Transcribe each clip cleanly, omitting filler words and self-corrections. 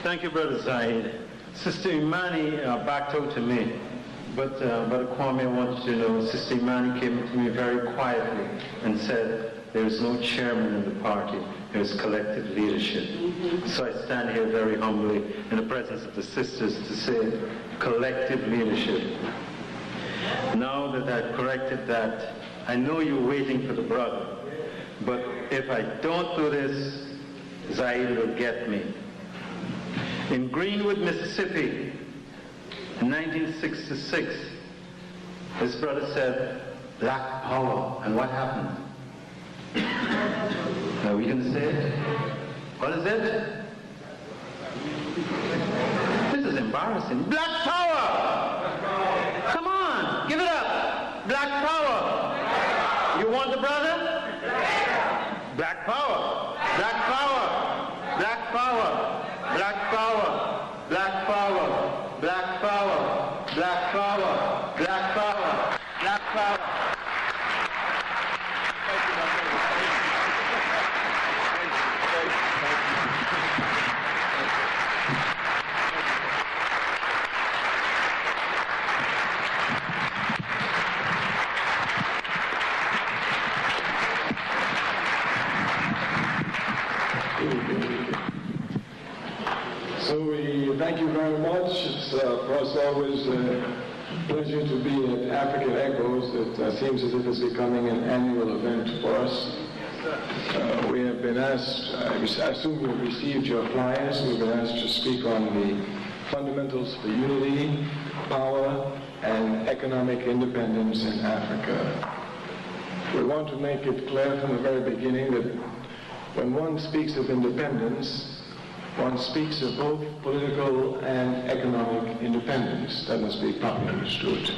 Thank you, Brother Zaid. Sister Imani backed out to me, but Brother Kwame, I want you to know, Sister Imani came to me very quietly and said, there is no chairman in the party, there is collective leadership. So I stand here very humbly in the presence of the sisters to say, collective leadership. Now that I've corrected that, I know you're waiting for the brother, but if I don't do this, Zaid will get me. In Greenwood, Mississippi, in 1966, his brother said, Black Power, and what happened? Are we going to say it? What is it? This is embarrassing. Black Power! Come on, give it up! Black Power! You want the brother? Black Power! Black Power! Black Power! Black Power! Black Power! Black Power! Black Power! Black Power! Black Power! Thank you very much. It's for us always a pleasure to be at African Echoes. It seems as if it's becoming an annual event for us. We have been asked, I assume you've received your flyers, we've been asked to speak on the fundamentals for unity, power, and economic independence in Africa. We want to make it clear from the very beginning that when one speaks of independence, one speaks of both political and economic independence. That must be properly understood.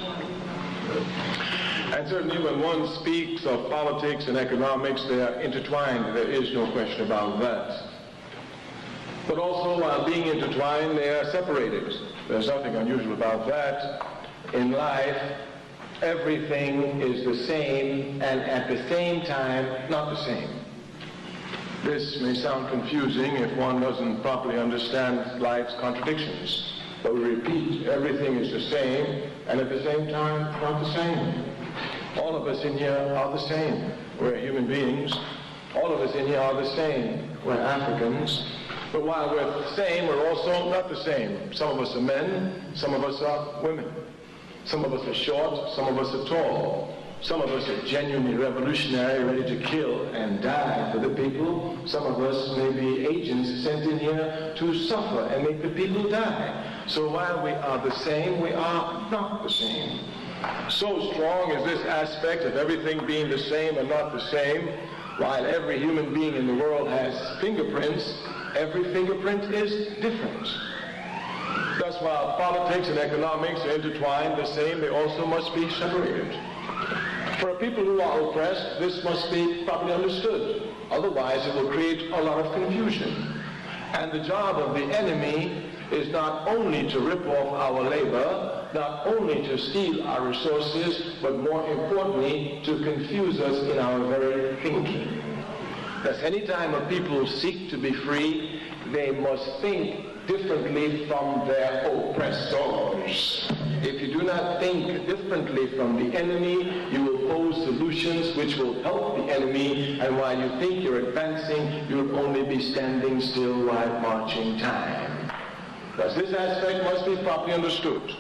And certainly when one speaks of politics and economics, they are intertwined. There is no question about that. But also, while being intertwined, they are separated. There's nothing unusual about that. In life, everything is the same and at the same time not the same. This may sound confusing if one doesn't properly understand life's contradictions. But we repeat, everything is the same, and at the same time, not the same. All of us in here are the same. We're human beings. All of us in here are the same. We're Africans. But while we're the same, we're also not the same. Some of us are men, some of us are women. Some of us are short, some of us are tall. Some of us are genuinely revolutionary, ready to kill and die for the people. Some of us may be agents sent in here to suffer and make the people die. So while we are the same, we are not the same. So strong is this aspect of everything being the same and not the same, while every human being in the world has fingerprints, every fingerprint is different. Thus, while politics and economics are intertwined the same, they also must be separated. For people who are oppressed, this must be properly understood. Otherwise, it will create a lot of confusion. And the job of the enemy is not only to rip off our labor, not only to steal our resources, but more importantly, to confuse us in our very thinking. Thus, any time a people seek to be free, they must think differently from their oppressors. If you do not think differently from the enemy, you will pose solutions which will help the enemy, and while you think you're advancing, you'll only be standing still while marching time. Thus, this aspect must be properly understood.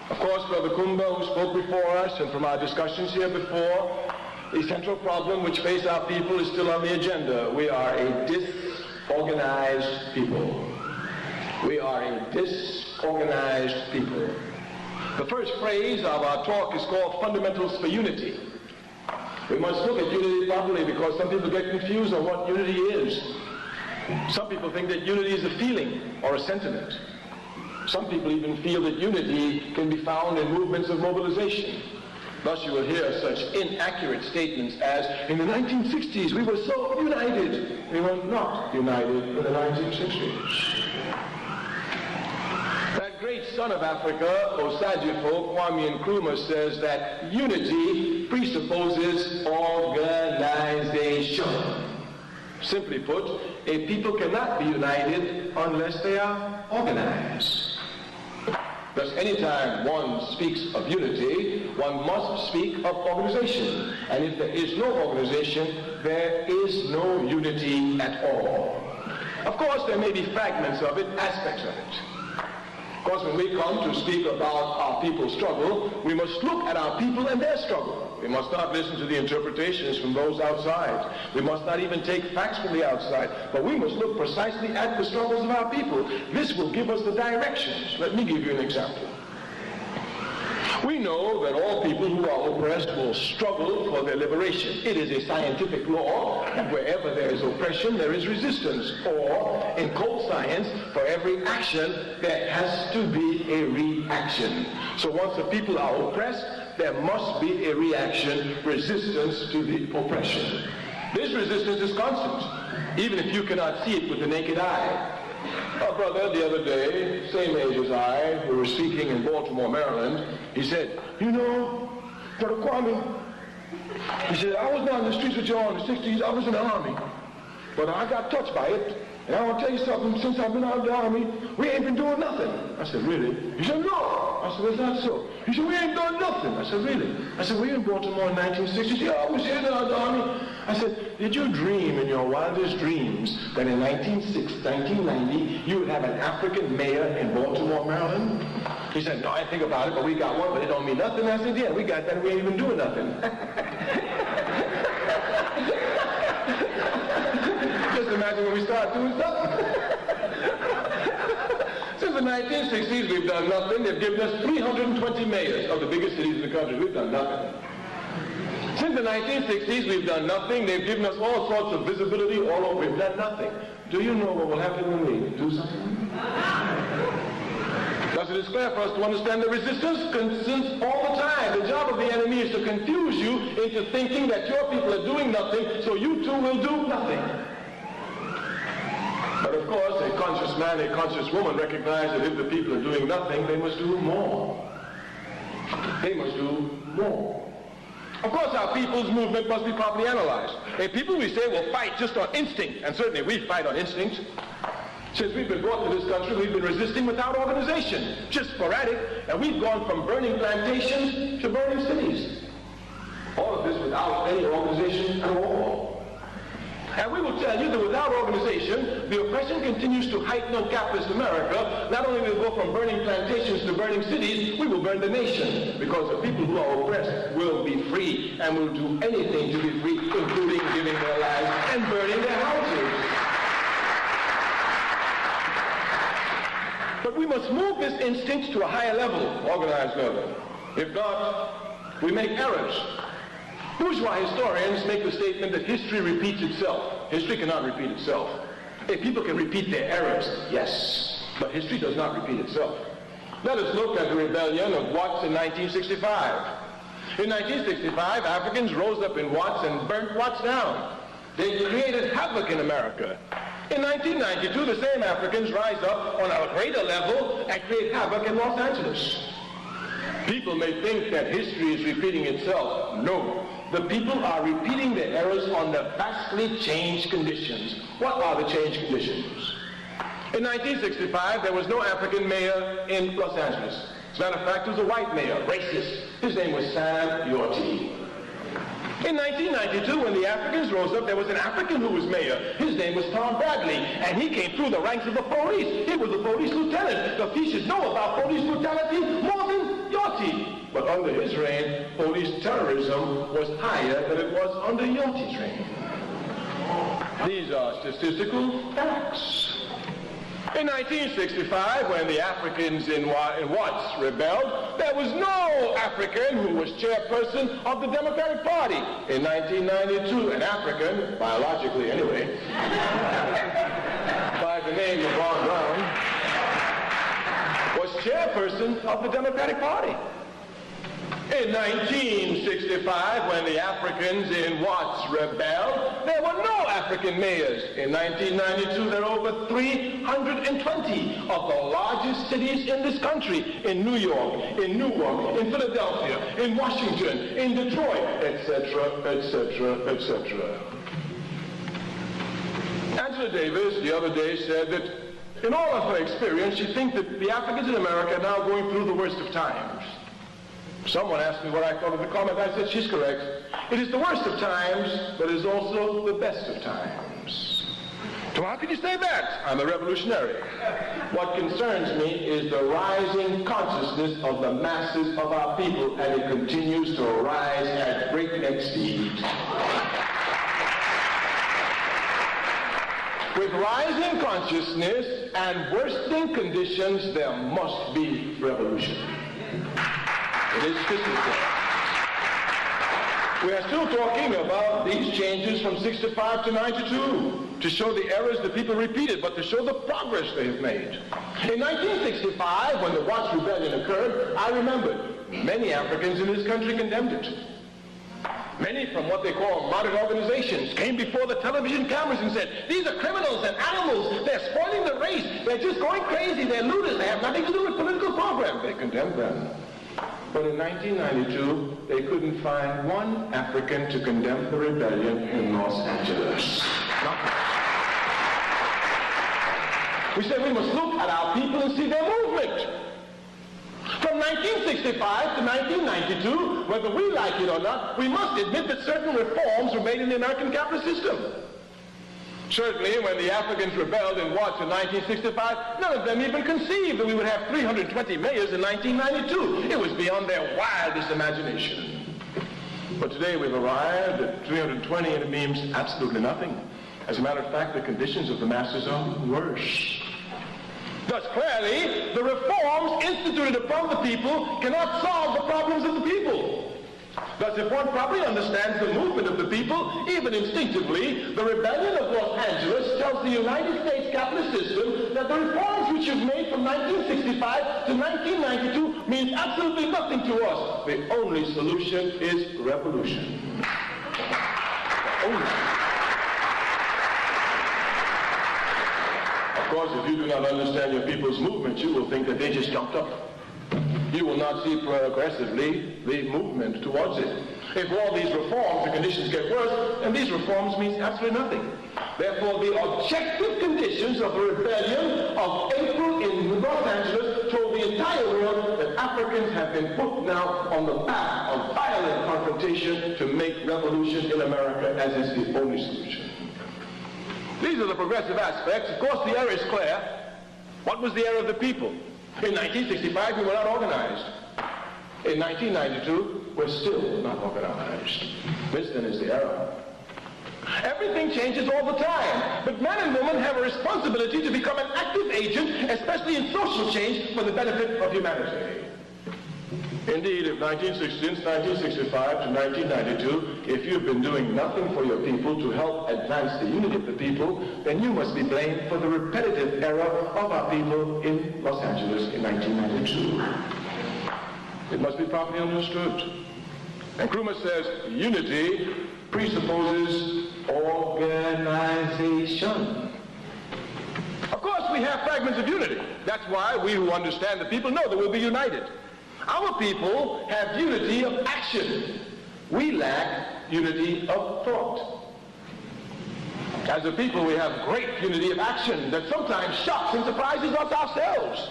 Of course, Brother Kumba, who spoke before us, and from our discussions here before, the central problem which faces our people is still on the agenda. We are a disorganized people. We are a disorganized people. The first phrase of our talk is called Fundamentals for Unity. We must look at unity properly because some people get confused on what unity is. Some people think that unity is a feeling or a sentiment. Some people even feel that unity can be found in movements of mobilization. Thus you will hear such inaccurate statements as, in the 1960s we were so united. We were not united in the 1960s. That great son of Africa, Osagyefo, Kwame Nkrumah, says that unity presupposes organization. Simply put, a people cannot be united unless they are organized. Thus, anytime one speaks of unity, one must speak of organization. And if there is no organization, there is no unity at all. Of course, there may be fragments of it, aspects of it. Of course, when we come to speak about our people's struggle, we must look at our people and their struggle. We must not listen to the interpretations from those outside. We must not even take facts from the outside, but we must look precisely at the struggles of our people. This will give us the directions. Let me give you an example. We know that all people who are oppressed will struggle for their liberation. It is a scientific law that wherever there is oppression, there is resistance. Or, in cold science, for every action, there has to be a reaction. So once the people are oppressed, there must be a reaction, resistance to the oppression. This resistance is constant, even if you cannot see it with the naked eye. A brother the other day, same age as I, we were speaking in Baltimore, Maryland. He said, you know, Brother Kwame, he said, I was down the streets with y'all in the 60s. I was in the Army, but I got touched by it. And I want to tell you something, since I've been out of the Army, we ain't been doing nothing. I said, really? He said, no. I said, that's not so. He said, we ain't doing nothing. I said, really? I said, were you in Baltimore in 1960? Yeah, I was here in the Army. I said, did you dream in your wildest dreams that in 1990 you would have an African mayor in Baltimore, Maryland? He said, no, I didn't think about it, but we got one, but it don't mean nothing. I said, yeah, we got that, we ain't even doing nothing. Just imagine when we start doing something. Since the 1960s, we've done nothing. They've given us 320 mayors of the biggest cities in the country. We've done nothing. Since the 1960s, we've done nothing. They've given us all sorts of visibility all over. We've done nothing. Do you know what will happen when we do something? Thus it is clear for us to understand that resistance consists all the time. The job of the enemy is to confuse you into thinking that your people are doing nothing, so you too will do nothing. But of course, a conscious man, a conscious woman recognize that if the people are doing nothing, they must do more. They must do more. Of course, our people's movement must be properly analyzed. A people, we say, will fight just on instinct, and certainly we fight on instinct. Since we've been brought to this country, we've been resisting without organization, just sporadic, and we've gone from burning plantations to burning cities. All of this without any organization at all. And we will tell you that without organization, the oppression continues to heighten on capitalist America. Not only will we go from burning plantations to burning cities, we will burn the nation, because the people who are oppressed will be free and will do anything to be free, including giving their lives and burning their houses. But we must move this instinct to a higher level, organized level. If not, we make errors. Bourgeois historians make the statement that history repeats itself. History cannot repeat itself. If people can repeat their errors, yes, but history does not repeat itself. Let us look at the rebellion of Watts in 1965. In 1965, Africans rose up in Watts and burnt Watts down. They created havoc in America. In 1992, the same Africans rise up on a greater level and create havoc in Los Angeles. People may think that history is repeating itself. No. The people are repeating their errors under vastly changed conditions. What are the changed conditions? In 1965, there was no African mayor in Los Angeles. As a matter of fact, it was a white mayor, racist. His name was Sam Yorty. In 1992, when the Africans rose up, there was an African who was mayor. His name was Tom Bradley, and he came through the ranks of the police. He was a police lieutenant. So he should know about police brutality more than Yorty. But under his reign, police terrorism was higher than it was under Yorty's reign. These are statistical facts. In 1965, when the Africans in Watts rebelled, there was no African who was chairperson of the Democratic Party. In 1992, an African, biologically anyway, by the name of Ron Brown, was chairperson of the Democratic Party. In 1965, when the Africans in Watts rebelled, there were no African mayors. In 1992, there were over 320 of the largest cities in this country, in New York, in Newark, in Philadelphia, in Washington, in Detroit, etc., etc., etc. Angela Davis the other day said that in all of her experience, she thinks that the Africans in America are now going through the worst of times. Someone asked me what I thought of the comment. I said, she's correct. It is the worst of times, but it is also the best of times. So how can you say that? I'm a revolutionary. What concerns me is the rising consciousness of the masses of our people, and it continues to rise at breakneck speed. With rising consciousness and worsening conditions, there must be revolution. It is physical. We are still talking about these changes from 65 to 92 to show the errors the people repeated, but to show the progress they have made. In 1965, when the Watts Rebellion occurred, I remembered many Africans in this country condemned it. Many from what they call modern organizations came before the television cameras and said, these are criminals and animals, they're spoiling the race, they're just going crazy, they're looters, they have nothing to do with political programs. They condemned them. But in 1992, they couldn't find one African to condemn the rebellion in Los Angeles. We said we must look at our people and see their movement. From 1965 to 1992, whether we like it or not, we must admit that certain reforms were made in the American capitalist system. Certainly, when the Africans rebelled in Watts in 1965, none of them even conceived that we would have 320 mayors in 1992. It was beyond their wildest imagination. But today we've arrived at 320 and it means absolutely nothing. As a matter of fact, the conditions of the masses are worse. Thus, clearly, the reforms instituted upon the people cannot solve the problems of the people. Thus, if one properly understands the movement of the people, even instinctively, the rebellion of Los Angeles tells the United States capitalist system that the reforms which you've made from 1965 to 1992 means absolutely nothing to us. The only solution is revolution. Of course, if you do not understand your people's movement, you will think that they just jumped up. You will not see progressively the movement towards it. If all these reforms, the conditions get worse, and these reforms means absolutely nothing. Therefore, the objective conditions of the rebellion of April in Los Angeles told the entire world that Africans have been put now on the path of violent confrontation to make revolution in America as is the only solution. These are the progressive aspects. Of course, the error is clear. What was the error of the people? In 1965, we were not organized. In 1992, we're still not organized. This then is the error. Everything changes all the time, but men and women have a responsibility to become an active agent, especially in social change, for the benefit of humanity. Indeed, since 1965 to 1992, if you've been doing nothing for your people to help advance the unity of the people, then you must be blamed for the repetitive error of our people in Los Angeles in 1992. It must be properly understood. And Nkrumah says, unity presupposes organization. Of course, we have fragments of unity. That's why we who understand the people know that we'll be united. Our people have unity of action. We lack unity of thought. As a people, we have great unity of action that sometimes shocks and surprises us ourselves.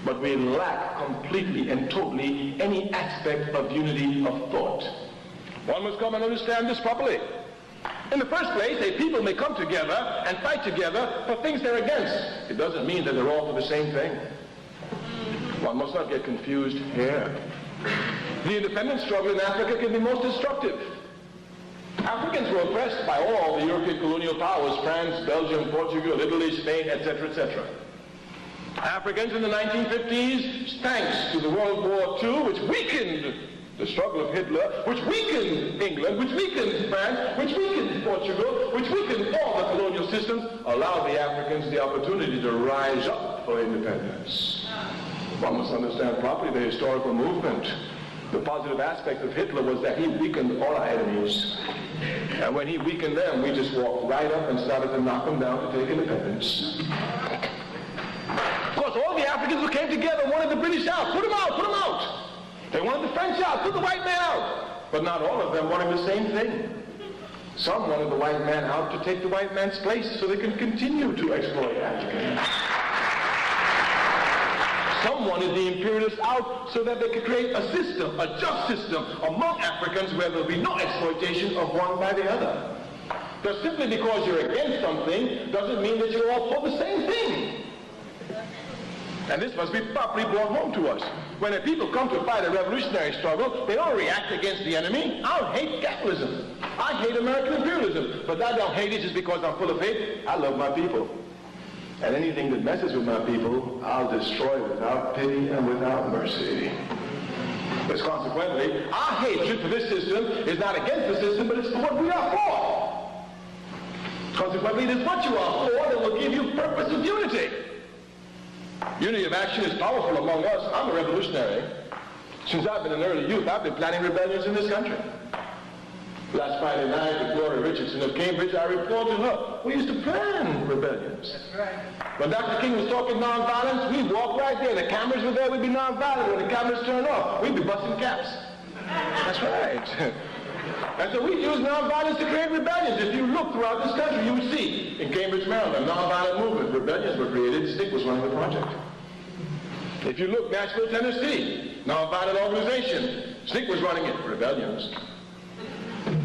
But we lack completely and totally any aspect of unity of thought. One must come and understand this properly. In the first place, a people may come together and fight together for things they're against. It doesn't mean that they're all for the same thing. One must not get confused here. The independence struggle in Africa can be most destructive. Africans were oppressed by all the European colonial powers, France, Belgium, Portugal, Italy, Spain, etc., etc. Africans in the 1950s, thanks to the World War II, which weakened the struggle of Hitler, which weakened England, which weakened France, which weakened Portugal, which weakened all the colonial systems, allowed the Africans the opportunity to rise up for independence. One must understand properly the historical movement. The positive aspect of Hitler was that he weakened all our enemies. And when he weakened them, we just walked right up and started to knock them down to take independence. Of course, all the Africans who came together wanted the British out. Put them out, put them out. They wanted the French out, put the white man out. But not all of them wanted the same thing. Some wanted the white man out to take the white man's place so they can continue to exploit Africans. Some wanted the imperialists out so that they could create a system, a just system among Africans where there'll be no exploitation of one by the other. But simply because you're against something doesn't mean that you're all for the same thing. And this must be properly brought home to us. When the people come to fight a revolutionary struggle, they don't react against the enemy. I hate capitalism. I hate American imperialism. But I don't hate it just because I'm full of hate. I love my people. And anything that messes with my people, I'll destroy without pity and without mercy. But consequently, our hatred for this system is not against the system, but it's for what we are for. Consequently, it is what you are for that will give you purpose of unity. Unity of action is powerful among us. I'm a revolutionary. Since I've been an early youth, I've been planning rebellions in this country. Last Friday night, with Gloria Richardson of Cambridge, I reported to her. We used to plan rebellions. That's right. When Dr. King was talking nonviolence, we'd walk right there. The cameras were there, we'd be nonviolent. When the cameras turned off, we'd be busting caps. That's right. And so we use nonviolence to create rebellions. If you look throughout this country, you would see in Cambridge, Maryland, a nonviolent movement. Rebellions were created. SNCC was running the project. If you look, Nashville, Tennessee, nonviolent organization. SNCC was running it. Rebellions.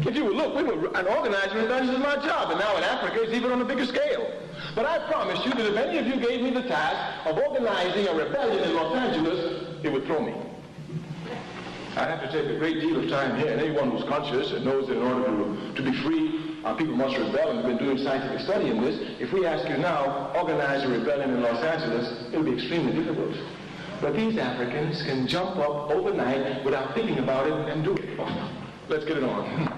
If you would look, and organizing rebellions is my job. And now in Africa, it's even on a bigger scale. But I promise you that if any of you gave me the task of organizing a rebellion in Los Angeles, it would throw me. I have to take a great deal of time here, and anyone who's conscious and knows that in order to be free, people must rebel, and we've been doing scientific study in this. If we ask you now, organize a rebellion in Los Angeles, it'll be extremely difficult. But these Africans can jump up overnight without thinking about it and do it. Let's get it on.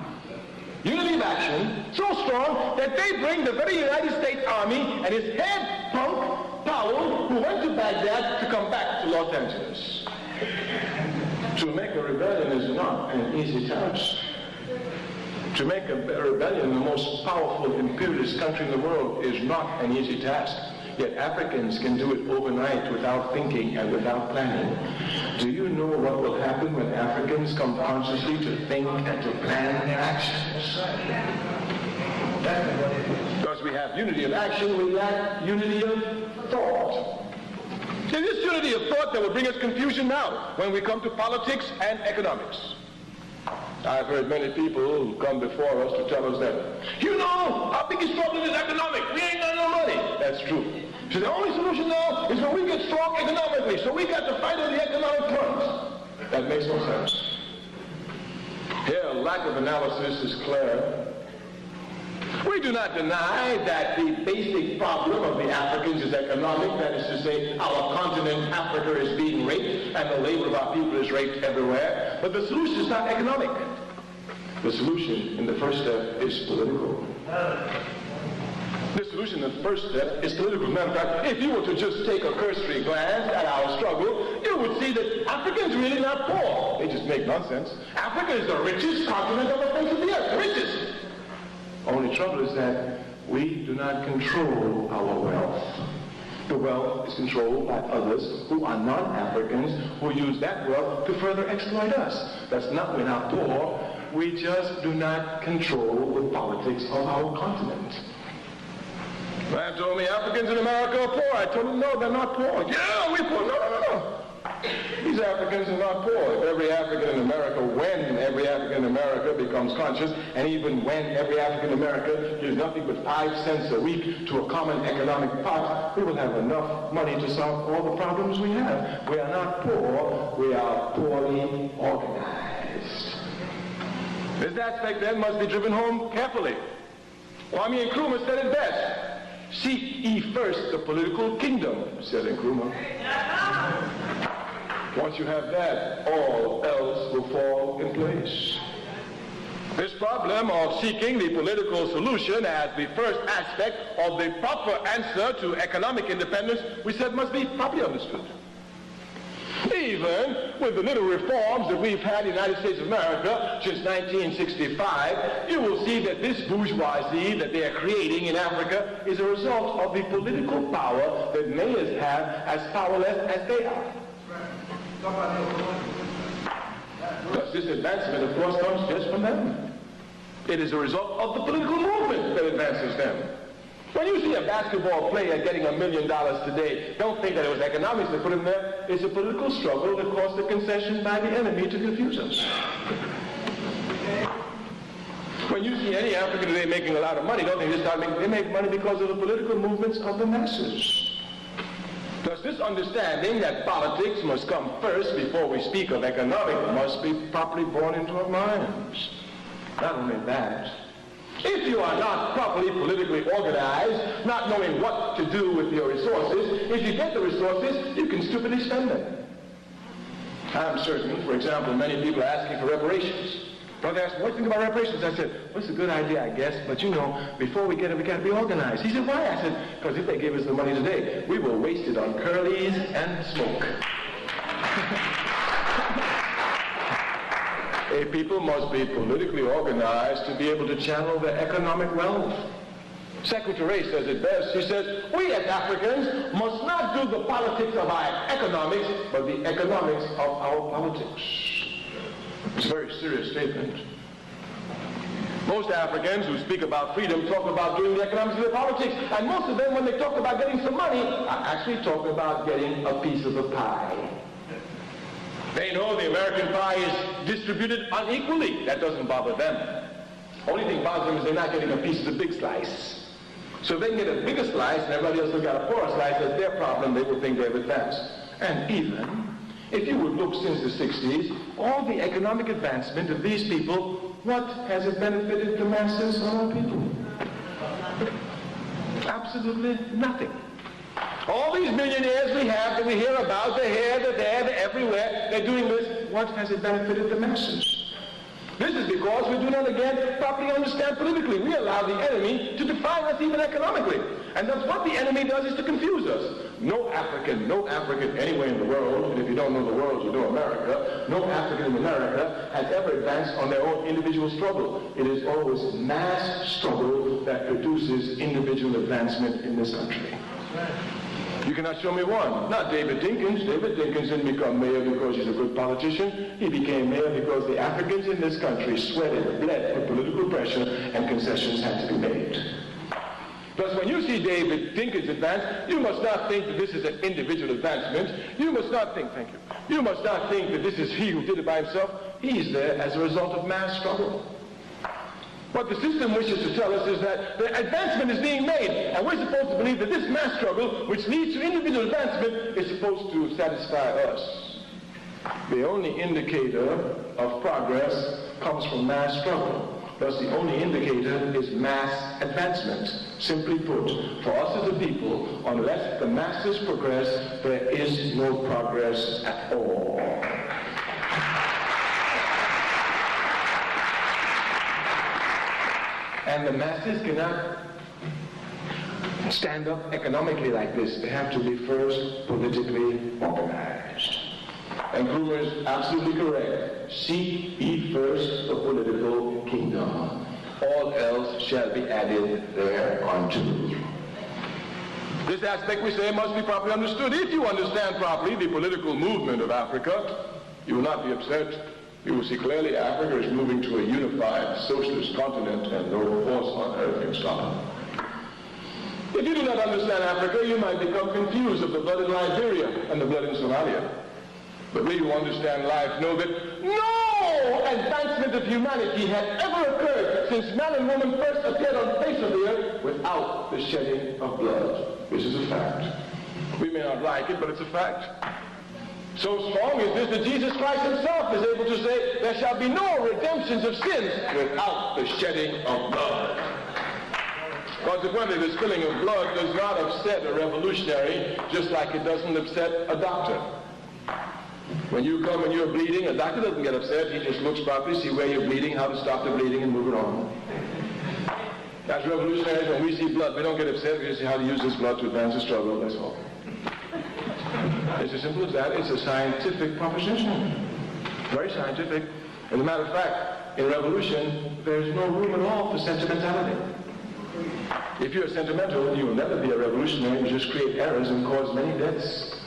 Unity of action so strong that they bring the very United States Army and his head punk, Powell, who went to Baghdad, to come back to Los Angeles. To make a rebellion is not an easy task. To make a rebellion in the most powerful imperialist country in the world is not an easy task. Yet Africans can do it overnight without thinking and without planning. Do you know what will happen when Africans come consciously to think and to plan their actions? Because we have unity of action, we lack unity of thought. It is this unity of thought that will bring us confusion now when we come to politics and economics. I've heard many people who come before us to tell us that, you know, our biggest problem is economic. We ain't got no money. That's true. So the only solution now is when we get strong economically. So we got to fight on the economic front. That makes no sense. Here, lack of analysis is clear. We do not deny that the basic problem of the Africans is economic. That is to say, our continent, Africa, is being raped, and the labor of our people is raped everywhere. But the solution is not economic. The solution in the first step is political. The solution in the first step is political. Matter of fact, if you were to just take a cursory glance at our struggle, you would see that Africa is really not poor. They just make nonsense. Africa is the richest continent on the face of the earth. The richest. Only trouble is that we do not control our wealth. The wealth is controlled by others who are non-Africans who use that wealth to further exploit us. That's not we're not poor. We just do not control the politics of our continent. Man told me Africans in America are poor. I told him, no, they're not poor. Yeah, we're poor. No. These Africans are not poor. If every African in America, when every African in America becomes conscious, and even when every African in America gives nothing but 5 cents a week to a common economic pot, we will have enough money to solve all the problems we have. We are not poor. We are poorly organized. This aspect then must be driven home carefully. Kwame Nkrumah said it best. Seek ye first the political kingdom, said Nkrumah. Once you have that, all else will fall in place. This problem of seeking the political solution as the first aspect of the proper answer to economic independence, we said must be properly understood. Even with the little reforms that we've had in the United States of America since 1965, you will see that this bourgeoisie that they are creating in Africa is a result of the political power that mayors have as powerless as they are. Because this advancement, of course, comes just from them. It is a result of the political movement that advances them. When you see a basketball player getting $1 million today, don't think that it was economics that put him there. It's a political struggle that caused the concession by the enemy to confuse us. When you see any African today making a lot of money, don't think they make money because of the political movements of the masses. Thus, this understanding that politics must come first before we speak of economic must be properly born into our minds. Not only that, if you are not properly politically organized, not knowing what to do with your resources, if you get the resources, you can stupidly spend them. I'm certain, for example, many people are asking for reparations. Brother asked me, what do you think about reparations? I said, well, it's a good idea, I guess, but you know, before we get it, we got to be organized. He said, why? I said, because if they gave us the money today, we will waste it on curlies and smoke. A people must be politically organized to be able to channel their economic wealth. Secretary says it best. She says, we as Africans must not do the politics of our economics, but the economics of our politics. It's a very serious statement. Most Africans who speak about freedom talk about doing the economics of their politics, and most of them, when they talk about getting some money, are actually talking about getting a piece of the pie. They know the American pie is distributed unequally. That doesn't bother them. Only thing bothers them is they're not getting a piece of the big slice. So if they can get a bigger slice and everybody else has got a poorer slice, that's their problem. They will think they've advanced. And even if you would look since the 60s, all the economic advancement of these people, what has it benefited the masses of our people? Absolutely nothing. All these millionaires we have that we hear about, they're here, they're there, they're everywhere, they're doing this. What has it benefited the masses? This is because we do not, again, properly understand politically. We allow the enemy to define us even economically. And that's what the enemy does, is to confuse us. No African anywhere in the world, and if you don't know the world, you know America, no African in America has ever advanced on their own individual struggle. It is always mass struggle that produces individual advancement in this country. You cannot show me one. Not David Dinkins. David Dinkins didn't become mayor because he's a good politician. He became mayor because the Africans in this country sweated, bled for political pressure, and concessions had to be made. Thus, when you see David Dinkins advance, you must not think that this is an individual advancement. You must not think, thank you. You must not think that this is he who did it by himself. He's there as a result of mass struggle. What the system wishes to tell us is that the advancement is being made, and we're supposed to believe that this mass struggle, which leads to individual advancement, is supposed to satisfy us. The only indicator of progress comes from mass struggle. Thus, the only indicator is mass advancement. Simply put, for us as a people, unless the masses progress, there is no progress at all. And the masses cannot stand up economically like this. They have to be first politically organized. And Kruger is absolutely correct. Seek ye first the political kingdom. All else shall be added thereunto. This aspect, we say, must be properly understood. If you understand properly the political movement of Africa, you will not be upset. You will see clearly Africa is moving to a unified socialist continent, and no force on earth can stop it. If you do not understand Africa, you might become confused of the blood in Liberia and the blood in Somalia. But we who understand life know that no advancement of humanity had ever occurred since man and woman first appeared on the face of the earth without the shedding of blood. This is a fact. We may not like it, but it's a fact. So strong is this that Jesus Christ himself is able to say, there shall be no redemptions of sins without the shedding of blood. Consequently, the spilling of blood does not upset a revolutionary, just like it doesn't upset a doctor. When you come and you're bleeding, a doctor doesn't get upset. He just looks properly, see where you're bleeding, how to stop the bleeding, and move it on. As revolutionaries, when we see blood, we don't get upset. We just see how to use this blood to advance the struggle. That's all. It's as simple as that. It's a scientific proposition. Very scientific. As a matter of fact, in revolution, there's no room at all for sentimentality. If you're sentimental, you will never be a revolutionary. You just create errors and cause many deaths.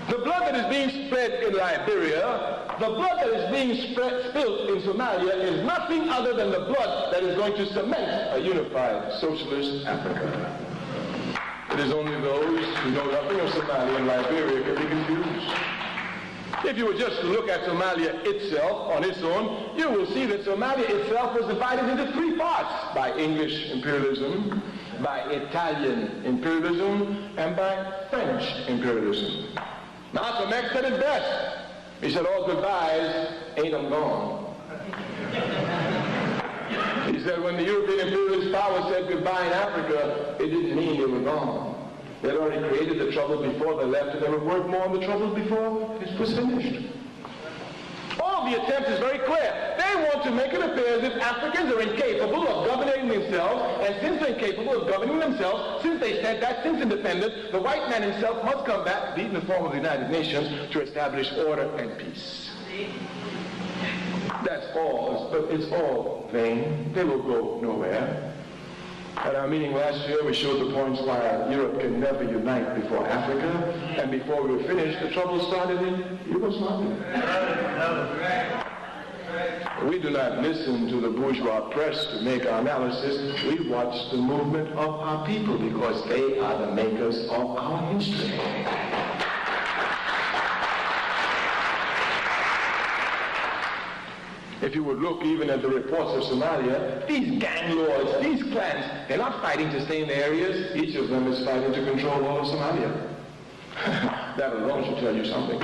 The blood that is being spread in Liberia The blood that is being spilled in Somalia is nothing other than the blood that is going to cement a unified socialist Africa. It is only those who know nothing of Somalia and Liberia can be confused. If you would just look at Somalia itself on its own, you will see that Somalia itself was divided into three parts: by English imperialism, by Italian imperialism, and by French imperialism. Malcolm X said it best. He said, all goodbyes ain't them gone. He said when the European imperialist power said goodbye in Africa, it didn't mean they were gone. They had already created the trouble before they left, and they would work more on the trouble before it was finished. All the attempt is very clear. They want to make it appear as if Africans are incapable of governing themselves, and since they're incapable of governing themselves, since they said that, since independence, the white man himself must come back, be it in the form of the United Nations, to establish order and peace. That's all, but it's all vain. They will go nowhere. At our meeting last year, we showed the points why Europe can never unite before Africa, and before we were finished, the trouble started in Yugoslavia. We do not listen to the bourgeois press to make our analysis. We watch the movement of our people because they are the makers of our history. If you would look even at the reports of Somalia, these gang lords, these clans, they're not fighting to stay in the areas. Each of them is fighting to control all of Somalia. That alone should tell you something.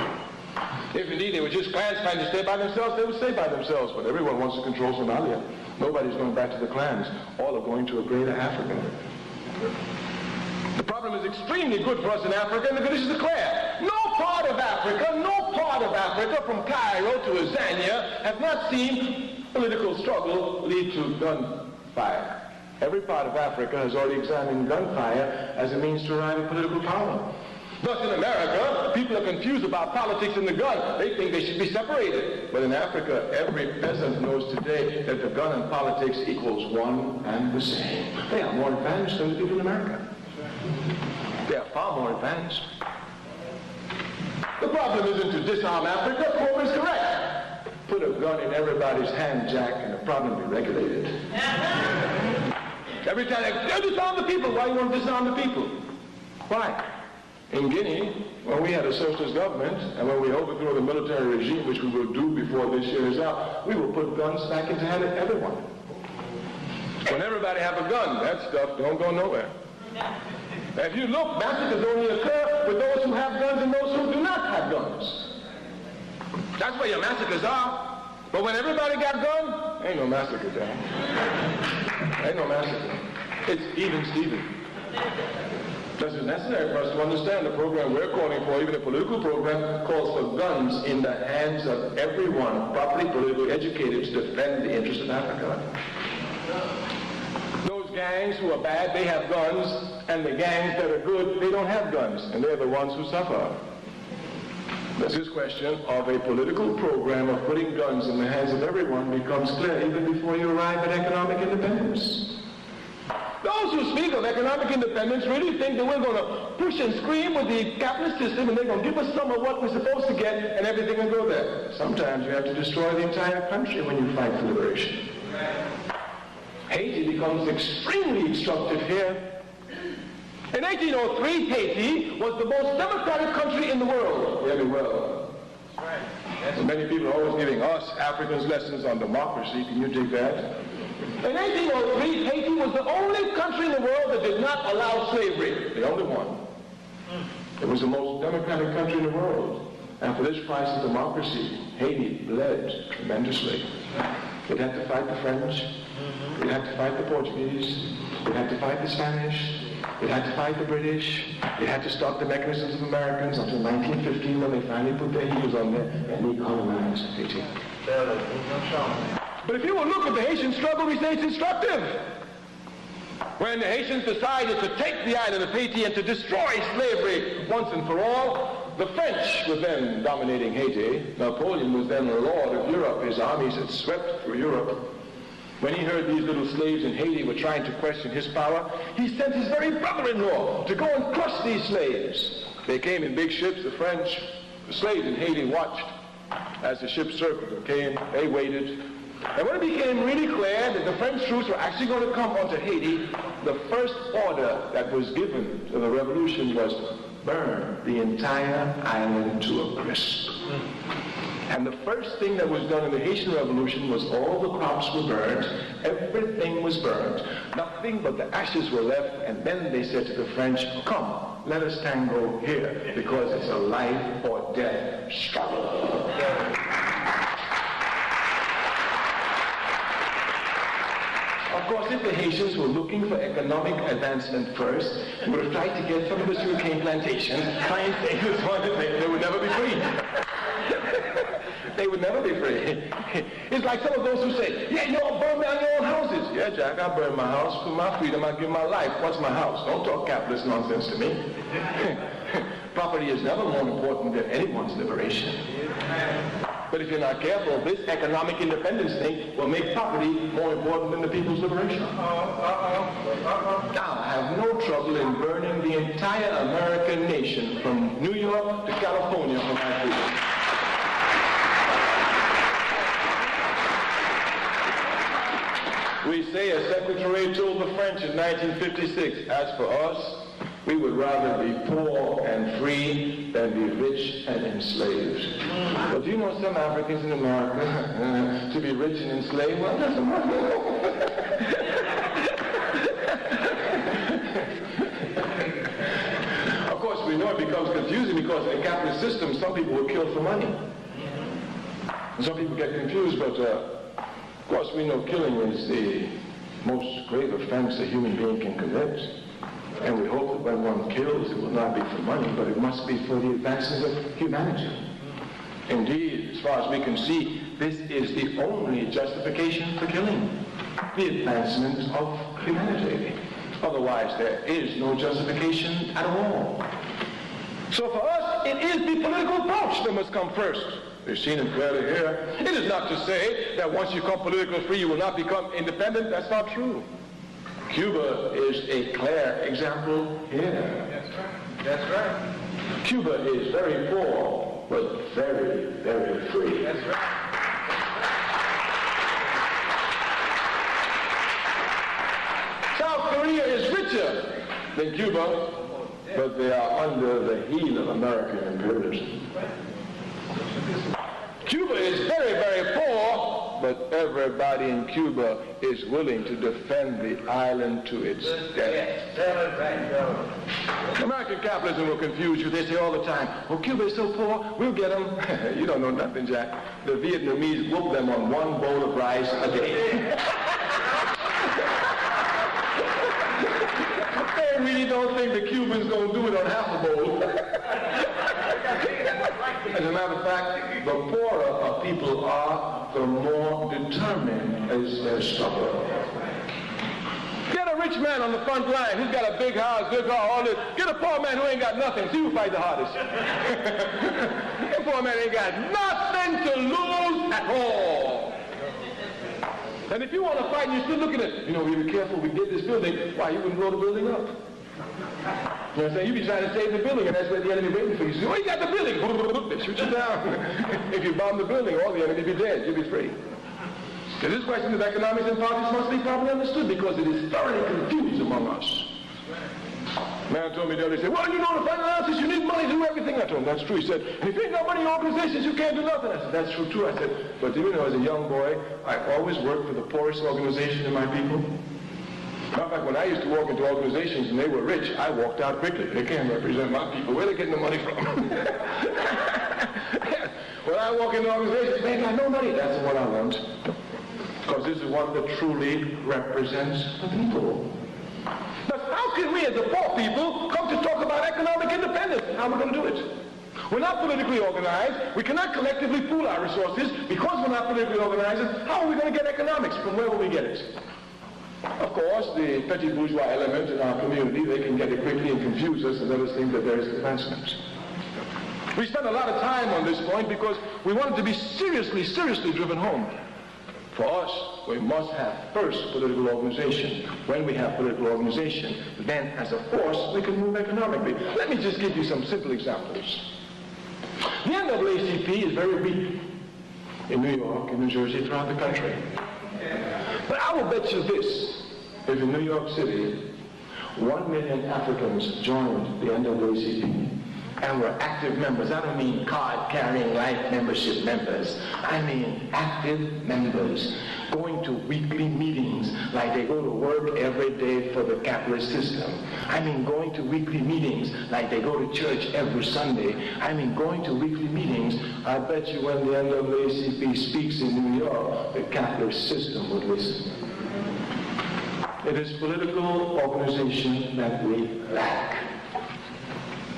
If indeed they were just clans fighting to stay by themselves, they would stay by themselves. But everyone wants to control Somalia. Nobody's going back to the clans. All are going to a greater Africa. The problem is extremely good for us in Africa, and the conditions are clear. No part of Africa from Cairo to Azania has not seen political struggle lead to gunfire. Every part of Africa has already examined gunfire as a means to arrive at political power. Thus in America, people are confused about politics and the gun. They think they should be separated. But in Africa, every peasant knows today that the gun and politics equals one and the same. They are more advanced than the people in America. They are far more advanced. The problem isn't to disarm Africa. Pope is correct. Put a gun in everybody's hand, Jack, and the problem will be regulated. Every time they disarm the people. Why do you want to disarm the people? Why? In Guinea, when we had a socialist government, and when we overthrow the military regime, which we will do before this year is out, we will put guns back into the hand of everyone. When everybody have a gun, that stuff don't go nowhere. If you look, massacres only occur with those who have guns and those who do not have guns. That's where your massacres are. But when everybody got guns, ain't no massacre there. Ain't no massacre. It's even Steven. This is necessary for us to understand the program we're calling for, even a political program, calls for guns in the hands of everyone properly politically educated to defend the interests of Africa. Those gangs who are bad, they have guns, and the gangs that are good, they don't have guns, and they're the ones who suffer. This question of a political program of putting guns in the hands of everyone becomes clear even before you arrive at economic independence. Those who speak of economic independence really think that we're going to push and scream with the capitalist system and they're going to give us some of what we're supposed to get and everything will go there. Sometimes you have to destroy the entire country when you fight for liberation. Haiti becomes extremely instructive here. In 1803, Haiti was the most democratic country in the world. Very well. So many people are always giving us Africans lessons on democracy. Can you dig that? In 1803, Haiti was the only country in the world that did not allow slavery. The only one. It was the most democratic country in the world. And for this price of democracy, Haiti bled tremendously. It had to fight the French. It had to fight the Portuguese. It had to fight the Spanish. It had to fight the British. It had to stop the mechanisms of Americans until 1915 when they finally put their heels on there and recolonized Haiti. But if you will look at the Haitian struggle, we say it's instructive. When the Haitians decided to take the island of Haiti and to destroy slavery once and for all, the French were then dominating Haiti. Napoleon was then the lord of Europe. His armies had swept through Europe. When he heard these little slaves in Haiti were trying to question his power, he sent his very brother-in-law to go and crush these slaves. They came in big ships, the French. The slaves in Haiti watched. as the ship circled and came, they waited. And when it became really clear that the French troops were actually going to come onto Haiti, the first order that was given to the revolution was burn the entire island to a crisp. And the first thing that was done in the Haitian Revolution was all the crops were burned, everything was burned, nothing but the ashes were left, and then they said to the French, come, let us tango here, because it's a life or death struggle. Of course, if the Haitians were looking for economic advancement first, they would have tried to get some of the sugarcane plantations, try and take this one and they would never be free. They would never be free. It's like some of those who say, yeah, you all burn down your own houses. Yeah, Jack, I burn my house for my freedom. I give my life. What's my house? Don't talk capitalist nonsense to me. Property is never more important than anyone's liberation. But if you're not careful, this economic independence thing will make property more important than the people's liberation. Now, I have no trouble in burning the entire American nation from New York to California for my freedom. We say, as Secretary told the French in 1956, as for us, we would rather be poor and free than be rich and enslaved. Well, do you know some Africans in America, to be rich and enslaved? Well, that's Of course, we know it becomes confusing because in a capitalist system, some people were killed for money. Some people get confused, but of course, we know killing is the most grave offense a human being can commit. And we hope that when one kills, it will not be for money, but it must be for the advancement of humanity. Indeed, as far as we can see, this is the only justification for killing, the advancement of humanity. Otherwise, there is no justification at all. So for us, it is the political approach that must come first. We've seen it clearly here. It is not to say that once you become politically free, you will not become independent. That's not true. Cuba is a clear example here. That's right. That's right. Cuba is very poor, but very, very free. That's right. South Korea is richer than Cuba, but they are under the heel of American imperialism. Cuba is very, very poor, but everybody in Cuba is willing to defend the island to its death. American capitalism will confuse you. They say all the time, oh, Cuba is so poor, we'll get them. You don't know nothing, Jack. The Vietnamese whoop them on one bowl of rice a day. They really don't think the Cubans going to do it on half a bowl. As a matter of fact, the poorer a people are, the more determined is their struggle. Get a rich man on the front line who's got a big house, good car, all this. Get a poor man who ain't got nothing. See who fight the hardest. The poor man ain't got nothing to lose at all. And if you want to fight and you're still looking at, you know, we be careful, we did this building, why, you wouldn't blow the building up. You know what I'm saying? You be trying to save the building, and that's where the enemy waiting for you. You say, oh, you got the building. They shoot you down. If you bomb the building, all the enemy be dead. You'll be free. So this question of economics and politics must be properly understood because it is thoroughly confused among us. Man told me the other day, he said, well, you know, to find analysis, you need money to do everything. I told him, that's true. He said, and if you ain't got money in organizations, you can't do nothing. I said, that's true, too. I said, but you know, as a young boy, I always worked for the poorest organization in my people. Matter of fact, when I used to walk into organizations and they were rich, I walked out quickly. They can't represent my people. Where are they getting the money from? When I walk into organizations, they ain't got no money. That's what I learned. Because this is one that truly represents the people. But how can we as the poor people come to talk about economic independence? How are we going to do it? We're not politically organized. We cannot collectively pool our resources. Because we're not politically organized, how are we going to get economics? From where will we get it? Of course, the petty bourgeois element in our community, they can get it quickly and confuse us and let us think that there is advancement. We spend a lot of time on this point because we want it to be seriously driven home. For us, we must have first political organization. When we have political organization, then as a force, we can move economically. Let me just give you some simple examples. The NAACP is very weak. in New York, in New Jersey, throughout the country. But I will bet you this, if in New York City, 1 million Africans joined the NAACP and were active members. I don't mean card-carrying life membership members. I mean active members going to weekly meetings like they go to work every day for the capitalist system. I mean going to weekly meetings like they go to church every Sunday. I mean going to weekly meetings. I bet you when the NAACP speaks in New York, the capitalist system would listen. It is political organization that we lack.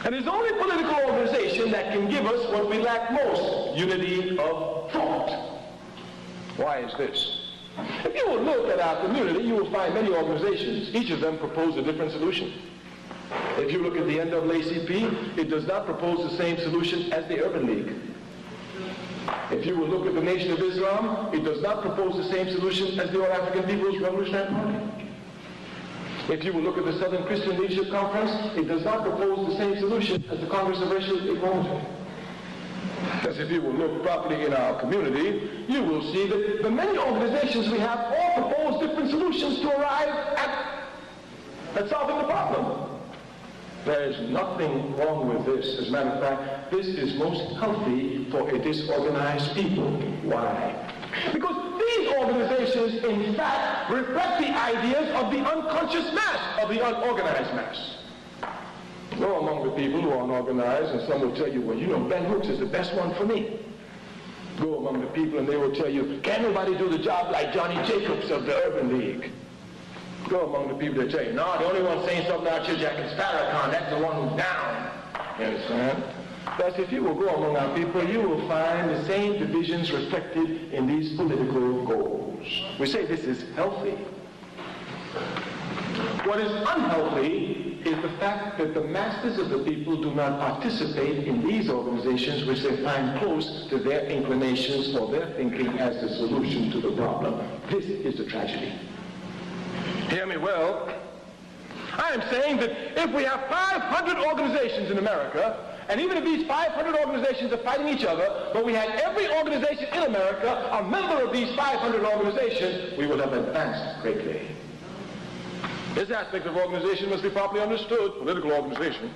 And it's only political organization that can give us what we lack most, unity of thought. Why is this? If you will look at our community, you will find many organizations. Each of them propose a different solution. If you look at the NAACP, it does not propose the same solution as the Urban League. If you will look at the Nation of Islam, it does not propose the same solution as the All African People's Revolutionary Party. If you will look at the Southern Christian Leadership Conference, it does not propose the same solution as the Congress of Racial Equality. As if you will look properly in our community, you will see that the many organizations we have all propose different solutions to arrive at solving the problem. There is nothing wrong with this. As a matter of fact, this is most healthy for a disorganized people. Why? Because these organizations, in fact, reflect the ideas of the unconscious mass, of the unorganized mass. Go among the people who are unorganized, and some will tell you, well, you know, Ben Hooks is the best one for me. Go among the people, and they will tell you, can't nobody do the job like Johnny Jacobs of the Urban League. Go among the people that tell you, no, the only one saying something out here, Jack, is Farrakhan. That's the one who's down. You understand? Thus, if you will go among our people, you will find the same divisions reflected in these political goals. We say this is healthy. What is unhealthy is the fact that the masses of the people do not participate in these organizations which they find close to their inclinations or their thinking as the solution to the problem. This is the tragedy. Hear me well. I am saying that if we have 500 organizations in America, and even if these 500 organizations are fighting each other, but we had every organization in America a member of these 500 organizations, we would have advanced greatly. This aspect of organization must be properly understood, political organization.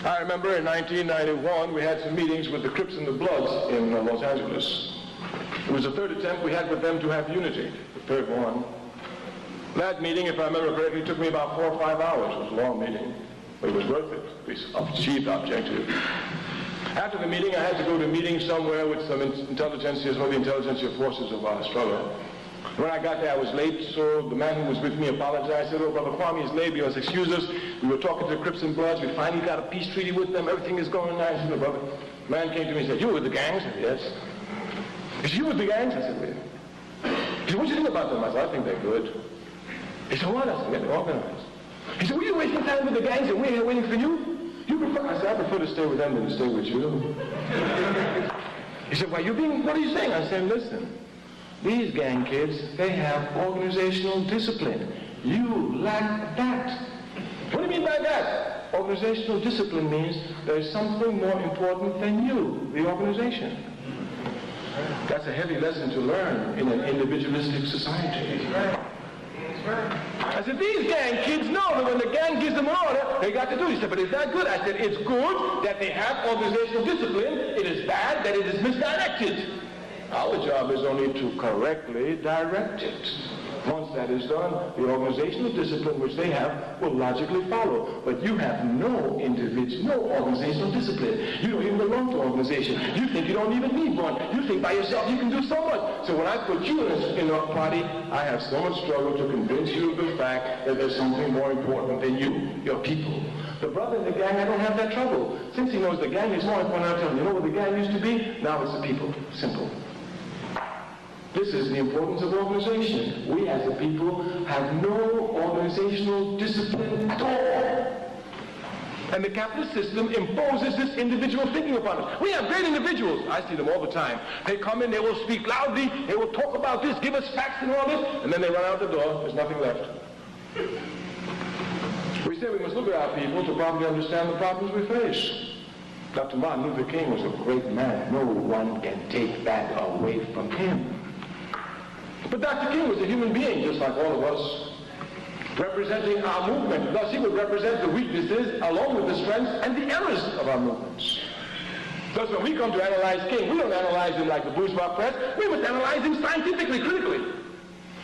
I remember in 1991 we had some meetings with the Crips and the Bloods in Los Angeles. It was the third attempt we had with them to have unity, the third one. That meeting, if I remember correctly, took me about 4 or 5 hours. It was a long meeting, but it was worth it. We achieved the objective. After the meeting, I had to go to a meeting somewhere with some intelligentsia, some of the intelligentsia forces of our struggle. When I got there, I was late, so the man who was with me apologized. I said, oh, Brother Kwame is late. He must excuse us. We were talking to the Crips and Bloods. We finally got a peace treaty with them. Everything is going nice. You know, brother. The man came to me and said, you with the gangs? I said, yes. He said, you with the gangs? I said, yeah. He said, what do you think about them? I said, I think they're good. He said, what? I said, they're organized. He said, were you wasting time with the gangs and we're here waiting for you? You prefer? I said, I prefer to stay with them than to stay with you. He said, what are you saying? I said, listen. These gang kids, they have organizational discipline. You lack that. What do you mean by that? Organizational discipline means there's something more important than you, the organization. That's a heavy lesson to learn in an individualistic society. I said, these gang kids know that when the gang gives them an order, they got to do it. He said, but is that good? I said, it's good that they have organizational discipline. It is bad that it is misdirected. Our job is only to correctly direct it. Once that is done, the organizational discipline which they have will logically follow. But you have no organizational discipline. You don't even belong to an organization. You think you don't even need one. You think by yourself you can do so much. So when I put you in a party, I have so much struggle to convince you of the fact that there's something more important than you, your people. The brother in the gang, I don't have that trouble. Since he knows the gang is more important, I tell him, you know what the gang used to be? Now it's the people. Simple. This is the importance of organization. We as a people have no organizational discipline at all. And the capitalist system imposes this individual thinking upon us. We have great individuals. I see them all the time. They come in, they will speak loudly, they will talk about this, give us facts and all this, and then they run out the door. There's nothing left. We say we must look at our people to properly understand the problems we face. Dr. Martin Luther King was a great man. No one can take that away from him. But Dr. King was a human being, just like all of us, representing our movement. Thus, he would represent the weaknesses along with the strengths and the errors of our movements. Thus, when we come to analyze King, we don't analyze him like the bourgeois press. We must analyze him scientifically, critically.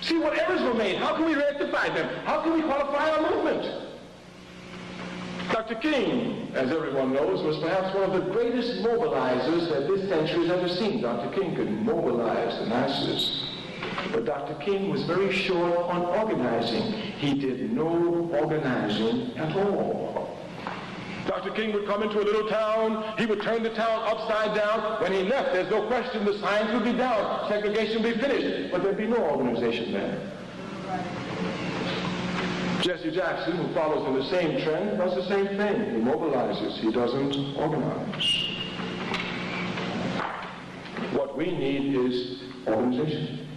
See what errors were made. How can we rectify them? How can we qualify our movement? Dr. King, as everyone knows, was perhaps one of the greatest mobilizers that this century has ever seen. Dr. King could mobilize the masses. But Dr. King was very short on organizing. He did no organizing at all. Dr. King would come into a little town. He would turn the town upside down. When he left, there's no question the signs would be down. Segregation would be finished. But there'd be no organization there. Jesse Jackson, who follows in the same trend, does the same thing. He mobilizes. He doesn't organize. What we need is organization,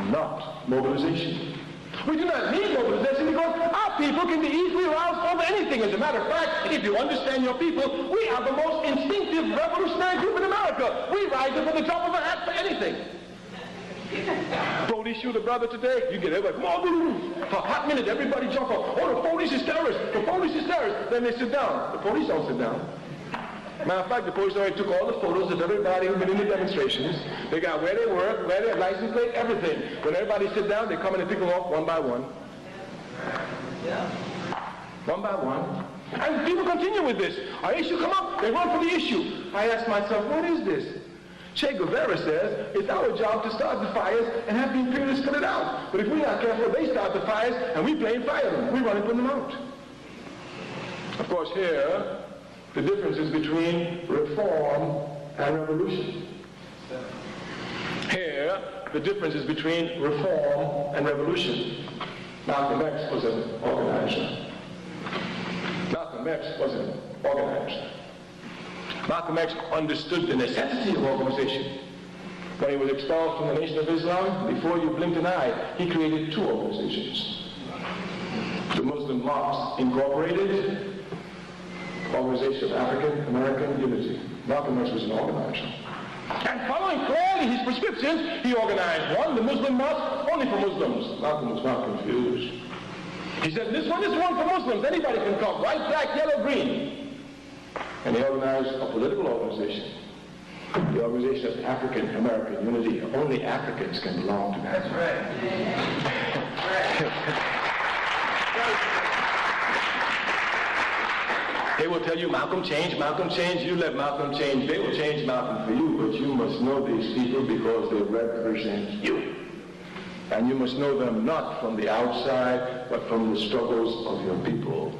not mobilization. We do not need mobilization because our people can be easily aroused over anything. As a matter of fact, if you understand your people, we are the most instinctive revolutionary group in America. We rise up at the top of a hat for anything. Police shoot a brother today, you get everybody, come on, for a hot minute, everybody jump up. Oh, the police is terrorists, the police is terrorists. Then they sit down. The police don't sit down. Matter of fact, the police already took all the photos of everybody who'd been in the demonstrations. They got where they work, where their license plate, everything. When everybody sit down, they come in and pick them off one by one. One by one. And people continue with this. Our issue come up, they run for the issue. I ask myself, what is this? Che Guevara says it's our job to start the fires and have the imperialists put it out. But if we're not careful, they start the fires and we blame fire them. We run and put them out. Of course, here, the difference is between reform and revolution. Here, the difference is between reform and revolution. Malcolm X was an organizer. Malcolm X was an organizer. Malcolm X understood the necessity of organization. When he was expelled from the Nation of Islam, before you blinked an eye, he created two organizations. The Muslim Mosques Incorporated, Organization of African American Unity. Malcolm X was an organizer. And following clearly his prescriptions, he organized one, the Muslim Mosque, only for Muslims. Malcolm was not confused. He said, this one is one for Muslims. Anybody can come. White, black, yellow, green. And he organized a political organization, the Organization of African American Unity. Only Africans can belong to that. That's right. They will tell you, Malcolm changed, Malcolm changed. You let Malcolm change. They will change Malcolm for you, but you must know these people because they represent you. And you must know them not from the outside, but from the struggles of your people.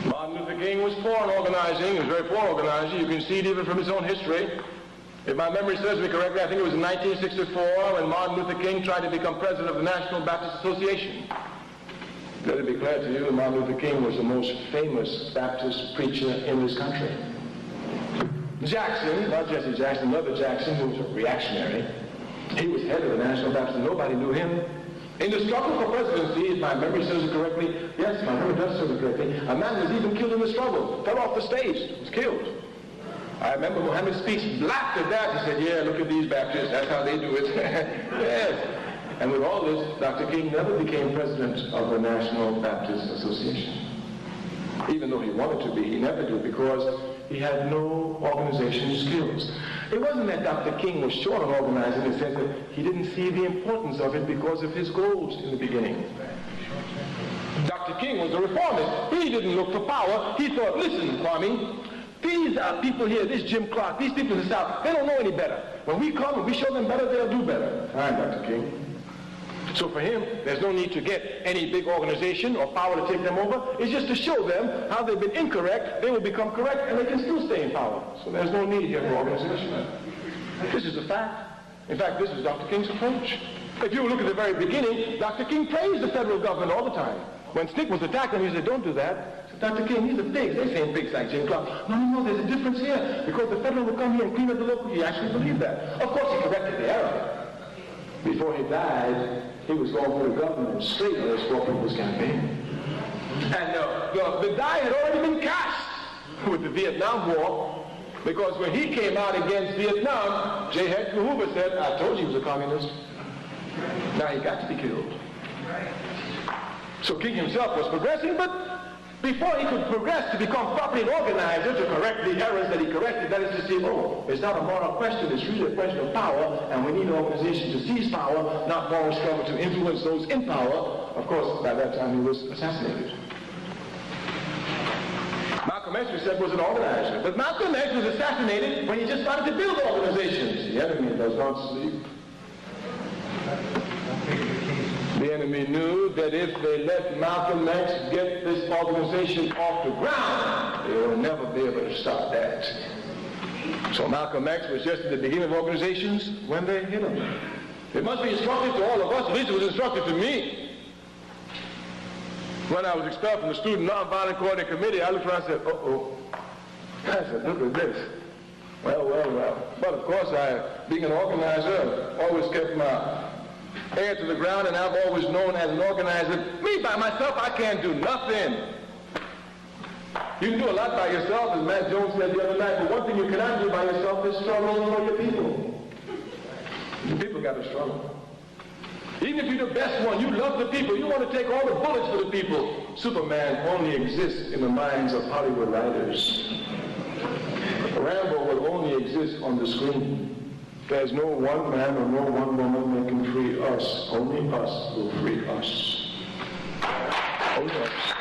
Martin Luther King was poor in organizing. He was very poor organizer. You can see it even from his own history. If my memory serves me correctly, I think it was in 1964 when Martin Luther King tried to become president of the National Baptist Association. Let it be clear to you that Martin Luther King was the most famous Baptist preacher in this country. Jackson, not Jesse Jackson, another Jackson, who was a reactionary, he was head of the National Baptist. Nobody knew him. In the struggle for presidency, if my memory serves it correctly, yes, my memory does serve it correctly, a man was even killed in the struggle, fell off the stage, was killed. I remember Muhammad Speaks laughed at that. He said, yeah, look at these Baptists, that's how they do it. Yes. And with all this, Dr. King never became president of the National Baptist Association. Even though he wanted to be, he never did because he had no organization skills. It wasn't that Dr. King was short on organizing in the sense that he didn't see the importance of it because of his goals in the beginning. Dr. King was a reformist. He didn't look for power. He thought, listen, Kwame, these people here, this Jim Clark, these people in the South, they don't know any better. When we come and we show them better, they'll do better. Fine, Dr. King. So for him, there's no need to get any big organization or power to take them over. It's just to show them how they've been incorrect, they will become correct, and they can still stay in power. So there's no need here for organization. This is a fact. In fact, this is Dr. King's approach. If you look at the very beginning, Dr. King praised the federal government all the time. When Stick was attacking him, he said, don't do that. He said, Dr. King, these are pigs. They ain't pigs like Jim Clark. No, there's a difference here. Because the federal will come here and clean up the local. He actually believed that. Of course, he corrected the error. Before he died, he was going for the government straight on his poor people's campaign. And the die had already been cast. with the Vietnam War, because when he came out against Vietnam, J. Edgar Hoover said, I told you he was a communist. Now he got to be killed. So King himself was progressing, but before he could progress to become properly an organizer to correct the errors that he corrected, that is to say, oh, it's not a moral question, it's really a question of power, and we need an organization to seize power, not moral struggle to influence those in power. Of course, by that time he was assassinated. Malcolm X, we said, was an organizer, but Malcolm X was assassinated when he just started to build organizations. The enemy does not sleep. The enemy knew that if they let Malcolm X get this organization off the ground, they will never be able to stop that. So Malcolm X was just at the beginning of organizations when they hit him. It must be instructive to all of us, at least it was instructive to me. When I was expelled from the Student Nonviolent Coordinating Committee, I looked around and said, uh-oh. I said, look at this. Well. But of course, being an organizer, always kept my ear to the ground, and I've always known as an organizer, me by myself, I can't do nothing. You can do a lot by yourself, as Matt Jones said the other night, but one thing you cannot do by yourself is struggle for your people. The people got to struggle. Even if you're the best one, you love the people, you want to take all the bullets for the people. Superman only exists in the minds of Hollywood writers. Rambo will only exist on the screen. There's no one man or no one woman that can free us. Only us will free us. Only us.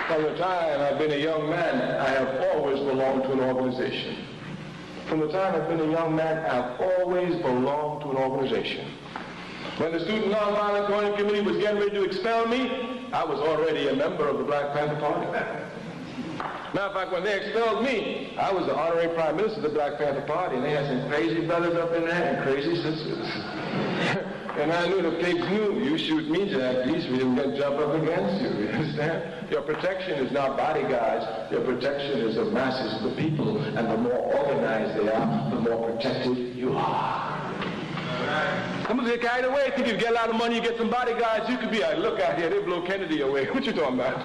From the time I've been a young man, I have always belonged to an organization. From the time I've been a young man, I've always belonged to an organization. When the Student Nonviolent Coordinating Committee was getting ready to expel me, I was already a member of the Black Panther Party. Matter of fact, when they expelled me, I was the honorary prime minister of the Black Panther Party, and they had some crazy brothers up in there and crazy sisters. And I knew the pigs knew, you shoot me, Jack, these people can jump up against you, you understand? Your protection is not bodyguards, your protection is the masses of the people, and the more organized they are, the more protected you are. Some of you get carried away, think you get a lot of money, you get some bodyguards, you could be like, look out here, they blow Kennedy away. What you talking about?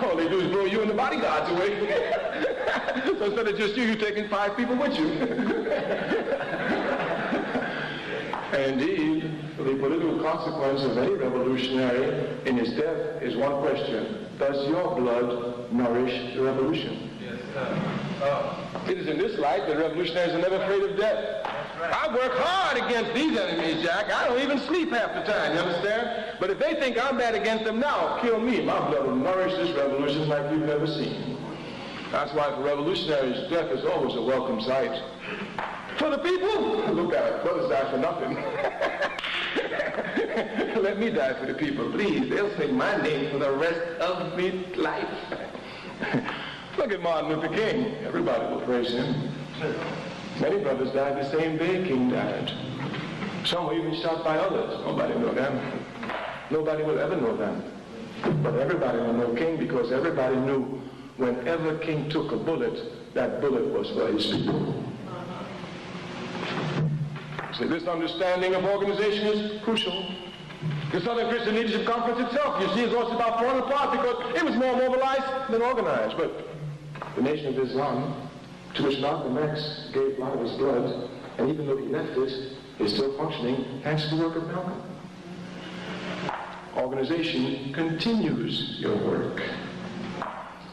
All they do is blow you and the bodyguards away. So instead of just you, you're taking 5 people with you. And indeed, the political consequence of any revolutionary in his death is one question. Does your blood nourish the revolution? Yes, sir. It is in this light that revolutionaries are never afraid of death. Right. I work hard against these enemies, Jack. I don't even sleep half the time, you understand? But if they think I'm bad against them now, kill me. My blood will nourish this revolution like you've never seen. That's why for revolutionaries, death is always a welcome sight. For the people, look at it, brothers die for nothing. Let me die for the people, please. They'll sing my name for the rest of my life. Look at Martin Luther King. Everybody will praise him. Many brothers died the same day King died. Some were even shot by others. Nobody know them. Nobody will ever know them. But everybody will know King because everybody knew whenever King took a bullet, that bullet was for his people. So this understanding of organization is crucial. The Southern Christian Leadership Conference itself, you see, is also about falling apart because it was more mobilized than organized. But the Nation of Islam, to which Malcolm X gave a lot of his blood, and even though he left it, is still functioning thanks to the work of Malcolm. Organization continues your work.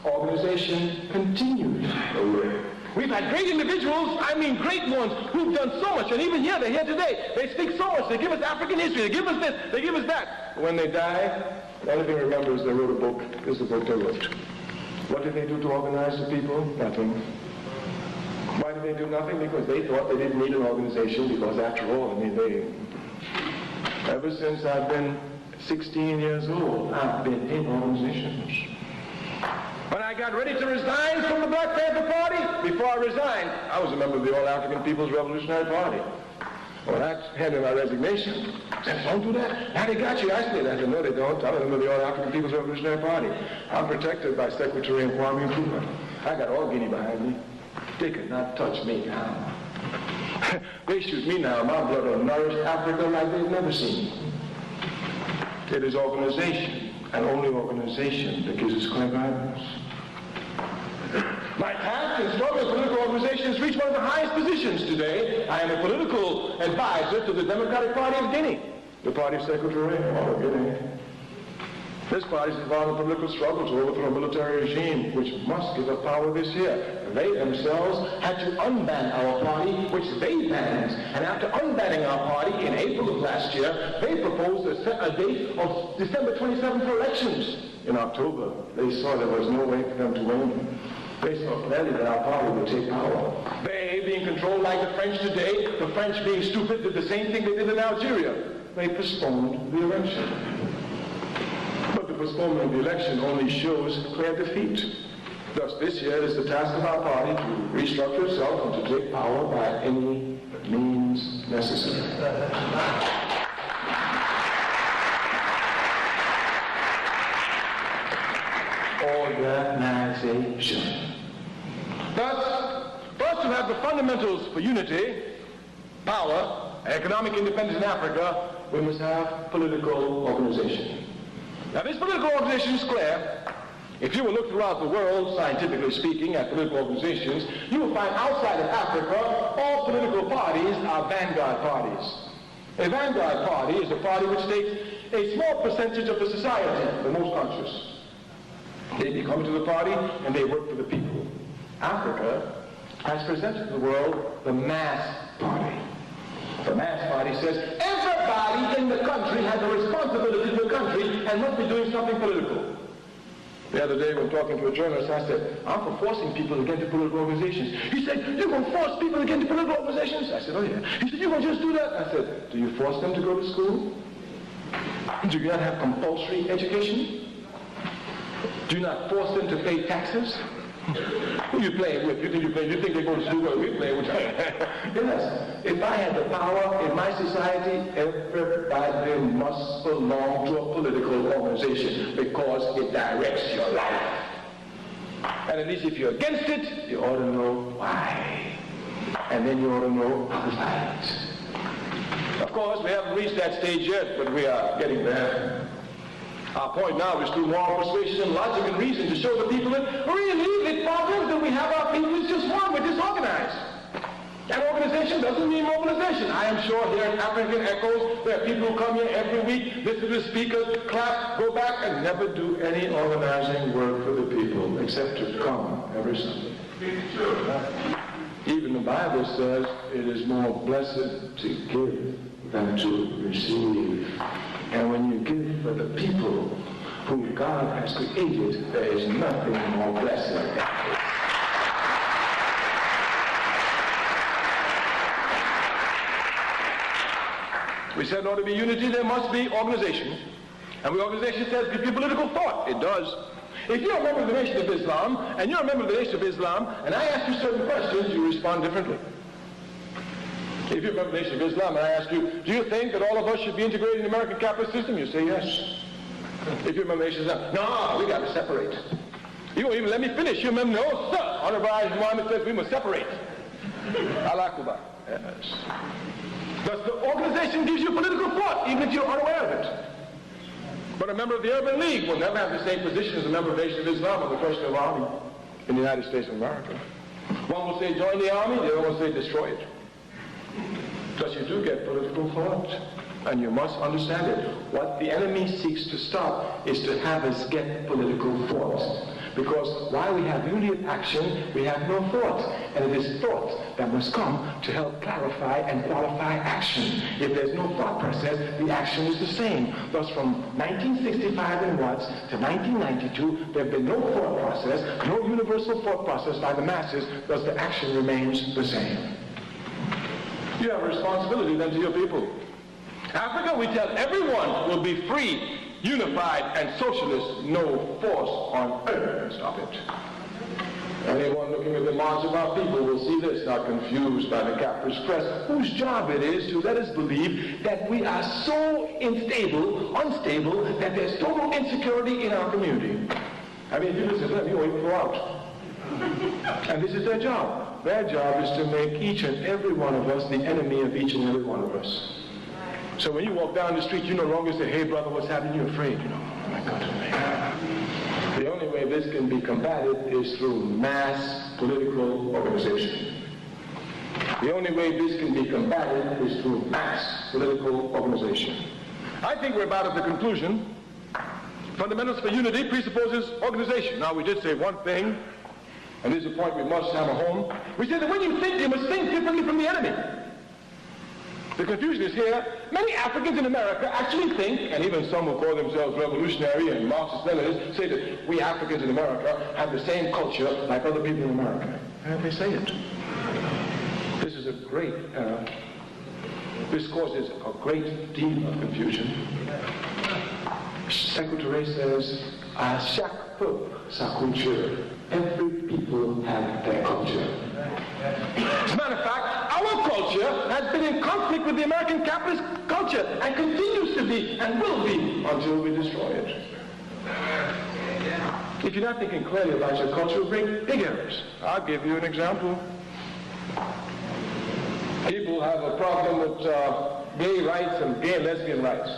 Organization continues your work. We've had great individuals, I mean great ones, who've done so much, and even here, they're here today. They speak so much, they give us African history, they give us this, they give us that. But when they die, the only thing they remember is they wrote a book, this is the book they wrote. What did they do to organize the people? Nothing. Why did they do nothing? Because they thought they didn't need an organization, because after all, I mean, ever since I've been 16 years old, I've been in organizations. When I got ready to resign from the Black Panther Party, before I resigned, I was a member of the All-African People's Revolutionary Party. When I handed my resignation, I said, don't do that. Now they got you. I said, no, they don't. I'm a member of the All-African People's Revolutionary Party. I'm protected by Secretary and Kwame Nkrumah. I got all Guinea behind me. They could not touch me now. They shoot me now. My blood will nourish Africa like they've never seen. It is organization and only organization that gives us clear guidance. My task in struggle with political organizations has reached one of the highest positions today. I am a political advisor to the Democratic Party of Guinea, the party secretary of Guinea. This party is involved in political struggle to overthrow a military regime which must give up power this year. They themselves had to unban our party, which they banned. And after unbanning our party in April of last year, they proposed a date of December 27th for elections. In October, they saw there was no way for them to win. They saw clearly that our party would take power. They, being controlled like the French today, the French being stupid, did the same thing they did in Algeria. They postponed the election. But the postponement of the election only shows clear defeat. Thus, this year it is the task of our party to restructure itself and to take power by any means necessary. Organization. Thus, first to have the fundamentals for unity, power, economic independence in Africa, we must have political organization. Now, this political organization is clear. If you will look throughout the world, scientifically speaking, at political organizations, you will find outside of Africa, all political parties are vanguard parties. A vanguard party is a party which takes a small percentage of the society, the most conscious. They become to the party and they work for the people. Africa has presented to the world the mass party. The mass party says everybody in the country has a responsibility to the country and must be doing something political. The other day when talking to a journalist, I said, I'm for forcing people to get into political organizations. He said, you're going to force people to get into political organizations? I said, oh yeah. He said, you're going to just do that? I said, do you force them to go to school? Do you not have compulsory education? Do you not force them to pay taxes? Who are you playing with? You think they're going to do what we play with? Yes. If I had the power in my society, everybody must belong to a political organization because it directs your life. And at least if you're against it, you ought to know why. And then you ought to know how to fight. Of course, we haven't reached that stage yet, but we are getting there. Our point now is through moral persuasion and logic and reason to show the people that really the problem that we have our people is just one, we're disorganized. And organization doesn't mean mobilization. I am sure here in African Echoes, there are people who come here every week, listen to the speakers, clap, go back, and never do any organizing work for the people, except to come every Sunday. Even the Bible says it is more blessed to give than to receive. And when you give for the people whom God has created, there is nothing more blessed than that. We said in order to be unity, there must be organization. And the organization says give you political thought. It does. If you're a member of the Nation of Islam, and you're a member of the Nation of Islam, and I ask you certain questions, you respond differently. If you're a member of the Nation of Islam, and I ask you, do you think that all of us should be integrated in the American capitalist system? You say yes. If you're a member of the Nation of Islam, no, we got to separate. You won't even let me finish. You're a member, no, sir. Honorable Muhammad says we must separate. Allah Akbar. Yes. Thus, the organization gives you political thought, even if you're unaware of it. But a member of the Urban League will never have the same position as a member of the Nation of Islam on the question of army in the United States of America. One will say join the army, the other will say destroy it. Thus you do get political thought. And you must understand it. What the enemy seeks to stop is to have us get political thought. Because while we have unity of action, we have no thought. And it is thought that must come to help clarify and qualify action. If there's no thought process, the action is the same. Thus from 1965 and once to 1992, there have been no thought process, no universal thought process by the masses, thus the action remains the same. You have a responsibility then to your people. Africa, we tell everyone will be free, unified, and socialist. No force on earth can stop it. Anyone looking at the minds of our people will see this, not confused by the capitalist press, whose job it is to let us believe that we are so unstable, that there's total insecurity in our community. I mean, if you listen to them, you won't go out. And this is their job. Their job is to make each and every one of us the enemy of each and every one of us. So when you walk down the street, you no longer say, hey brother, what's happening? You're afraid, you know. Africa today. The only way this can be combated is through mass political organization. The only way this can be combated is through mass political organization. I think we're about at the conclusion. Fundamentals for unity presupposes organization. Now, we did say one thing, and this is a point we must hammer home. We said that when you think, you must think differently from the enemy. The confusion is here. Many Africans in America actually think, and even some who call themselves revolutionary and Marxist-Leninists say that we Africans in America have the same culture like other people in America. And they say it. This is a great error. This causes a great deal of confusion. Secretary says, à chaque peuple sa culture. Every people have their culture. As a matter of fact, our culture has been in conflict with the American capitalist culture and continues to be and will be until we destroy it. If you're not thinking clearly about your culture, you'll make big errors. I'll give you an example. People have a problem with gay rights and gay and lesbian rights.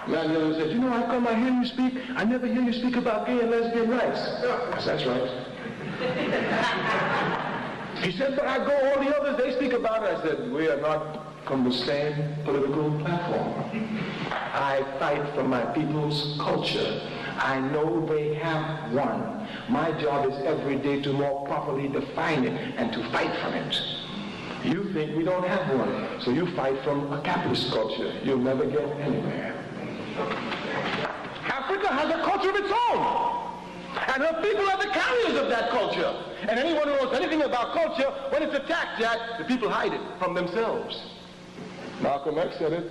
Man the other said, you know, how come I hear you speak? I never hear you speak about gay and lesbian rights. I said, that's right. He said, but I go all the others, they speak about it. I said, we are not from the same political platform. I fight for my people's culture. I know they have one. My job is every day to more properly define it and to fight from it. You think we don't have one, so you fight from a capitalist culture. You'll never get anywhere. Africa has a culture of its own. And her people are the carriers of that culture. And anyone who knows anything about culture, when it's attacked, Jack, the people hide it from themselves. Malcolm X said it.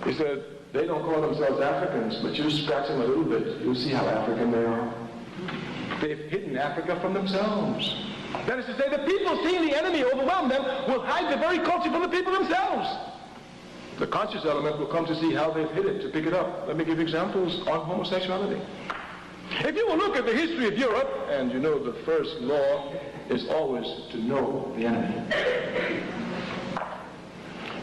He said, they don't call themselves Africans, but you scratch them a little bit, you'll see how African they are. They've hidden Africa from themselves. That is to say, the people seeing the enemy overwhelm them will hide the very culture from the people themselves. The conscious element will come to see how they've hid it, to pick it up. Let me give examples on homosexuality. If you will look at the history of Europe, and you know the first law is always to know the enemy.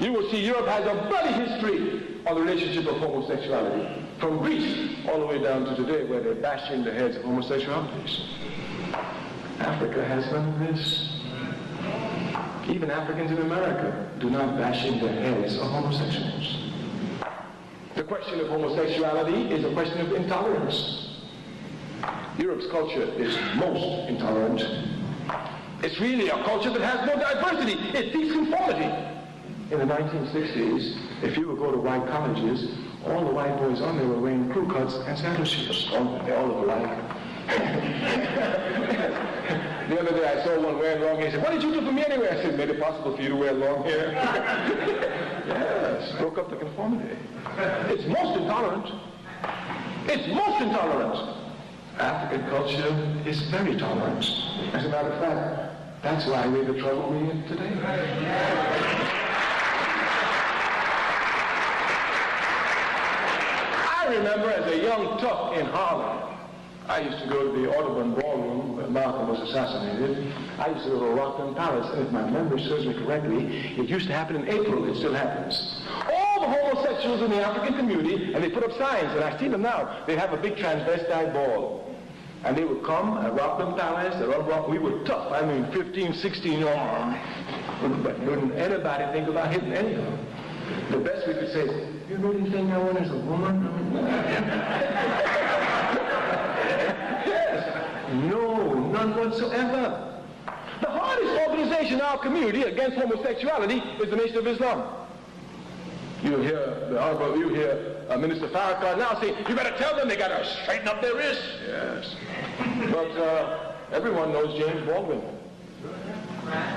You will see Europe has a bloody history on the relationship of homosexuality. From Greece all the way down to today, where they're bashing the heads of homosexualities. Africa has none of this. Even Africans in America do not bash in their heads of homosexuals. The question of homosexuality is a question of intolerance. Europe's culture is most intolerant. It's really a culture that has no diversity. It seeks conformity. In the 1960s, if you would go to white colleges, all the white boys on there were wearing crew cuts and sandal shoes. They all look alike. The other day I saw one wearing long hair. He said, what did you do for me anyway? I said, made it possible for you to wear long hair. Yes, broke up the conformity. It's most intolerant. It's most intolerant. African culture is very tolerant. As a matter of fact, that's why we're the trouble we're in today. I remember as a young tough in Harlem, I used to go to the Audubon Ballroom when Malcolm was assassinated. I used to go to Rockland Palace, and if my memory serves me correctly, it used to happen in April. It still happens. All the homosexuals in the African community, and they put up signs, and I see them now. They have a big transvestite ball. And they would come at Rockland Palace, we were tough, I mean 15, 16 armed. But wouldn't anybody think about hitting any of them. The best we could say is, you really think that one is a woman? Yes. No, none whatsoever. The hardest organization in our community against homosexuality is the Nation of Islam. You hear Minister Farrakhan now saying, you better tell them they got to straighten up their wrists. Yes. But everyone knows James Baldwin.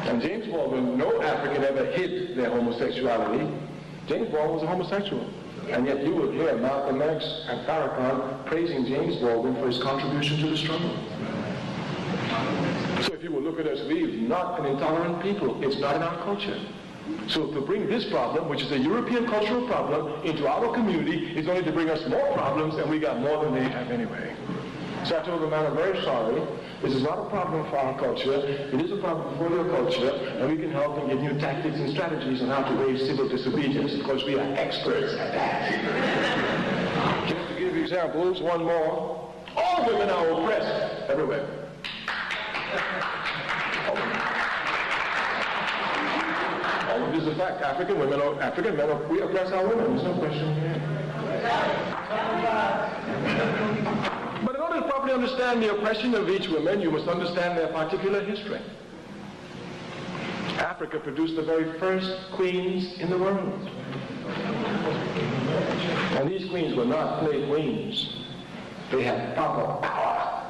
And James Baldwin, no African ever hid their homosexuality. James Baldwin was a homosexual. And yet you would hear Malcolm X and Farrakhan praising James Baldwin for his contribution to the struggle. So if you will look at us, we're not an intolerant people. It's not in our culture. So to bring this problem, which is a European cultural problem, into our community is only to bring us more problems, and we got more than they have anyway. So I told the man, I'm very sorry. This is not a problem for our culture. It is a problem for your culture, and we can help and give you tactics and strategies on how to raise civil disobedience, because we are experts at that. Just to give you examples, one more. All women are oppressed everywhere. All of this is a fact. African men, we oppress our women. There's no question here. But in order to properly understand the oppression of each woman, you must understand their particular history. Africa produced the very first queens in the world. And these queens were not play queens. They had proper power.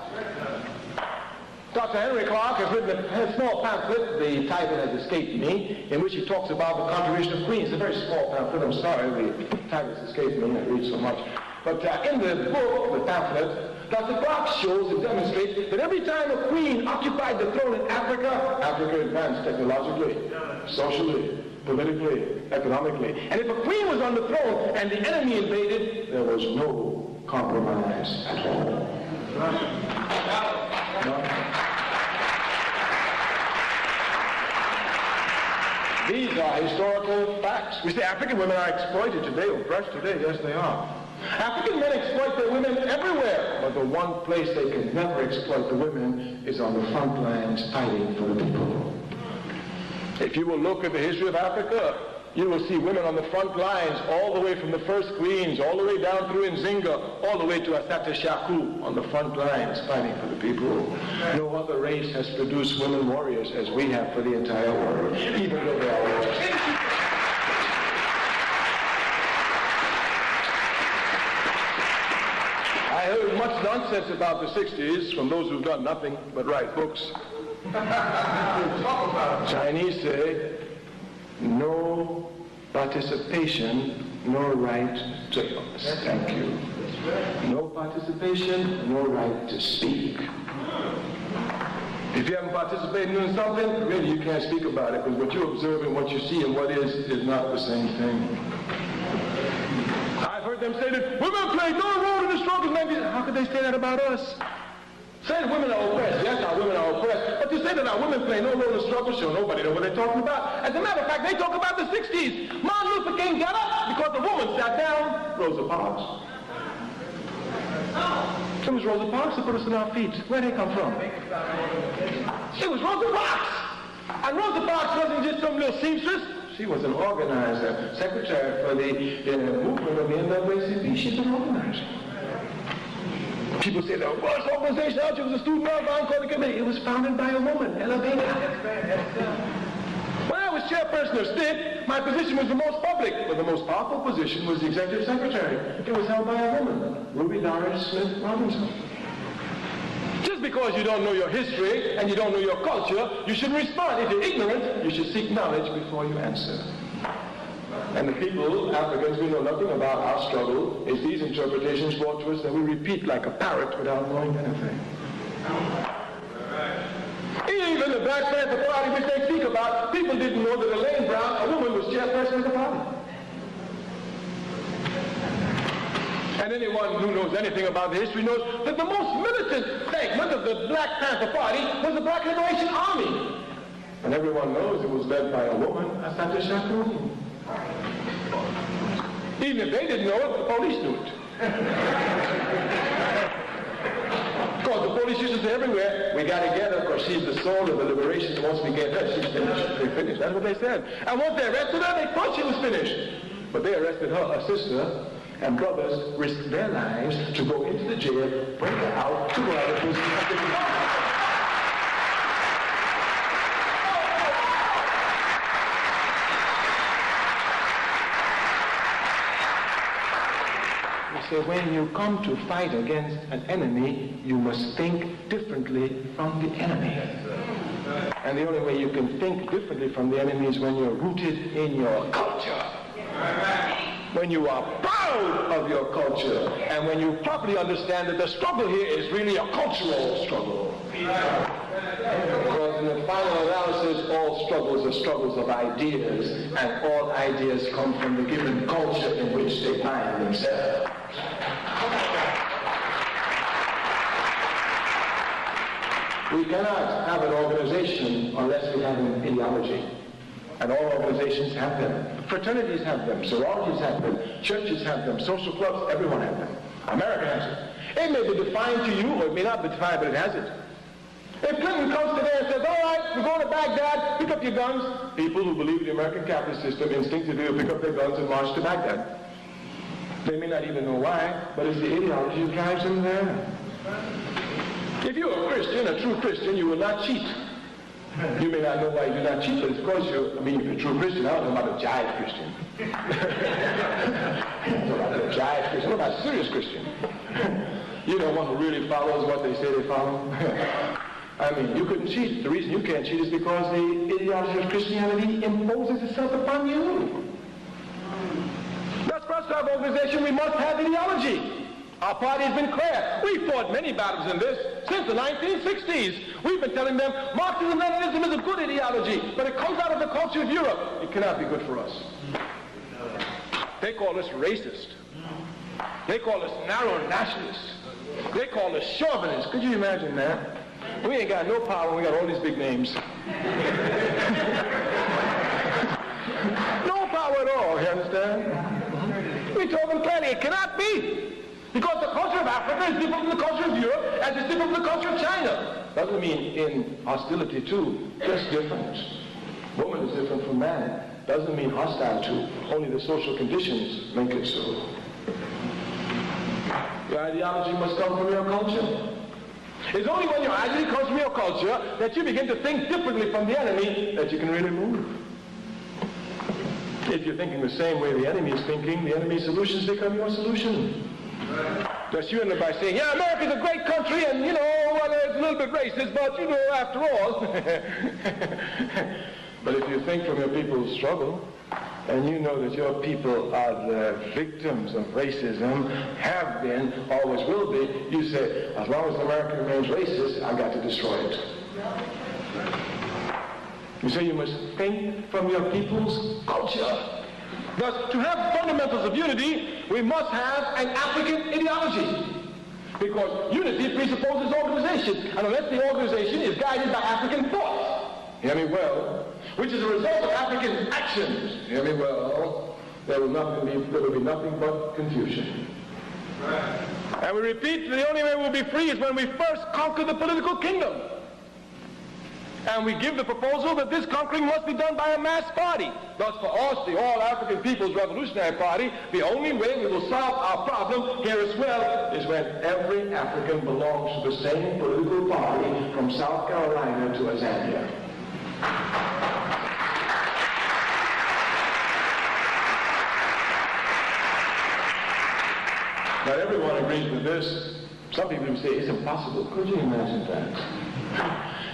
Dr. Henry Clark has written a small pamphlet, the title has escaped me, in which he talks about the contribution of queens. It's a very small pamphlet, I'm sorry, the title has escaped me, I read so much. But in the book, the pamphlet, Dr. Clark shows and demonstrates that every time a queen occupied the throne in Africa, Africa advanced technologically, socially, politically, economically. And if a queen was on the throne and the enemy invaded, there was no compromise at all. No. These are historical facts. We say African women are exploited today, oppressed today. Yes, they are. African men exploit their women everywhere, but the one place they can never exploit the women is on the front lines fighting for the people. If you will look at the history of Africa, you will see women on the front lines all the way from the first queens, all the way down through Nzinga, all the way to Asate Shaku on the front lines fighting for the people. No other race has produced women warriors as we have for the entire world, even though they are warriors. I heard much nonsense about the 60s from those who've done nothing but write books. Chinese say, no participation, no right to... Thank you. No participation, no right to speak. If you haven't participated in something, really you can't speak about it, because what you observe and what you see and what is not the same thing. I've heard them say that women play no role in the struggle. How could they say that about us? Say that women are oppressed. Yes, our women are oppressed. But to say that our women play no role in the struggle, sure, nobody knows what they're talking about. As a matter of fact, they talk about the 60s. Martin Luther King got up because the woman sat down. Rosa Parks. It was Rosa Parks that put us on our feet. Where'd they come from? It was Rosa Parks. And Rosa Parks wasn't just some little seamstress. She was an organizer, secretary for the movement of the NAACP. She's an organizer. People say the worst organization out there was a student nonviolent committee. It was founded by a woman, Ella Baker. When I was chairperson of STID, my position was the most public, but the most powerful position was the executive secretary. It was held by a woman, Ruby Doris Smith Robinson. Just because you don't know your history and you don't know your culture, you shouldn't respond. If you're ignorant, you should seek knowledge before you answer. And the people, Africans, we know nothing about our struggle. It's these interpretations brought to us that we repeat like a parrot without knowing anything. Even the Black Panther Party, which they speak about, people didn't know that Elaine Brown, a woman, was chairperson of the party. And anyone who knows anything about the history knows that the most militant segment of the Black Panther Party was the Black Liberation Army. And everyone knows it was led by a woman, Asante Shakur. Even if they didn't know it, the police knew it. Because the police used to say everywhere, we got to get her because she's the soul of the liberation. Once we get her, she's finished. They're finished. That's what they said. And once they arrested her, they thought she was finished. But they arrested her sister, and brothers risked their lives to go into the jail, break her out, to go out of prison. So when you come to fight against an enemy, you must think differently from the enemy. And the only way you can think differently from the enemy is when you're rooted in your culture. When you are proud of your culture, and when you properly understand that the struggle here is really a cultural struggle. Because in the final analysis, all struggles are struggles of ideas, and all ideas come from the given culture in which they find themselves. We cannot have an organization unless we have an ideology. And all organizations have them. Fraternities have them, sororities have them, churches have them, social clubs, everyone has them. America has it. It may be defined to you, or it may not be defined, but it has it. If Clinton comes today and says, all right, we're going to Baghdad, pick up your guns, people who believe in the American capitalist system instinctively will pick up their guns and march to Baghdad. They may not even know why, but it's the ideology that drives them there. If you're a Christian, a true Christian, you will not cheat. You may not know why you do not cheat, but it's because if you're a true Christian, I don't know about a jive Christian. I don't know about a jive Christian, I don't know about a serious Christian. You know, one who really follows what they say they follow. I mean, you couldn't cheat. The reason you can't cheat is because the ideology of Christianity imposes itself upon you. Thus, for us to have organization, we must have ideology. Our party has been clear. We fought many battles in this since the 1960s. We've been telling them Marxism-Leninism is a good ideology, but it comes out of the culture of Europe. It cannot be good for us. They call us racist. They call us narrow nationalists. They call us chauvinists. Could you imagine that? We ain't got no power. We got all these big names. No power at all, you understand? We told them clearly it cannot be. Because the culture of Africa is different from the culture of Europe, as it's different from the culture of China. Doesn't mean in hostility too, just different. Woman is different from man. Doesn't mean hostile too. Only the social conditions make it so. Your ideology must come from your culture. It's only when your ideology comes from your culture that you begin to think differently from the enemy that you can really move. If you're thinking the same way the enemy is thinking, the enemy's solutions become your solution. Just you end up by saying, yeah, America's a great country and, you know, well, it's a little bit racist, but, you know, after all. But if you think from your people's struggle, and you know that your people are the victims of racism, have been, always will be, you say, as long as America remains racist, I've got to destroy it. You say you must think from your people's culture. Thus, to have fundamentals of unity, we must have an African ideology. Because unity presupposes organization. And unless the organization is guided by African thought, hear me well, which is a result of African actions, hear me well, there will be nothing but confusion. And we repeat, the only way we'll be free is when we first conquer the political kingdom. And we give the proposal that this conquering must be done by a mass party. Thus, for us, the All-African People's Revolutionary Party, the only way we will solve our problem here as well is when every African belongs to the same political party from South Carolina to Zambia. Not everyone agrees with this. Some people even say it's impossible. Could you imagine that?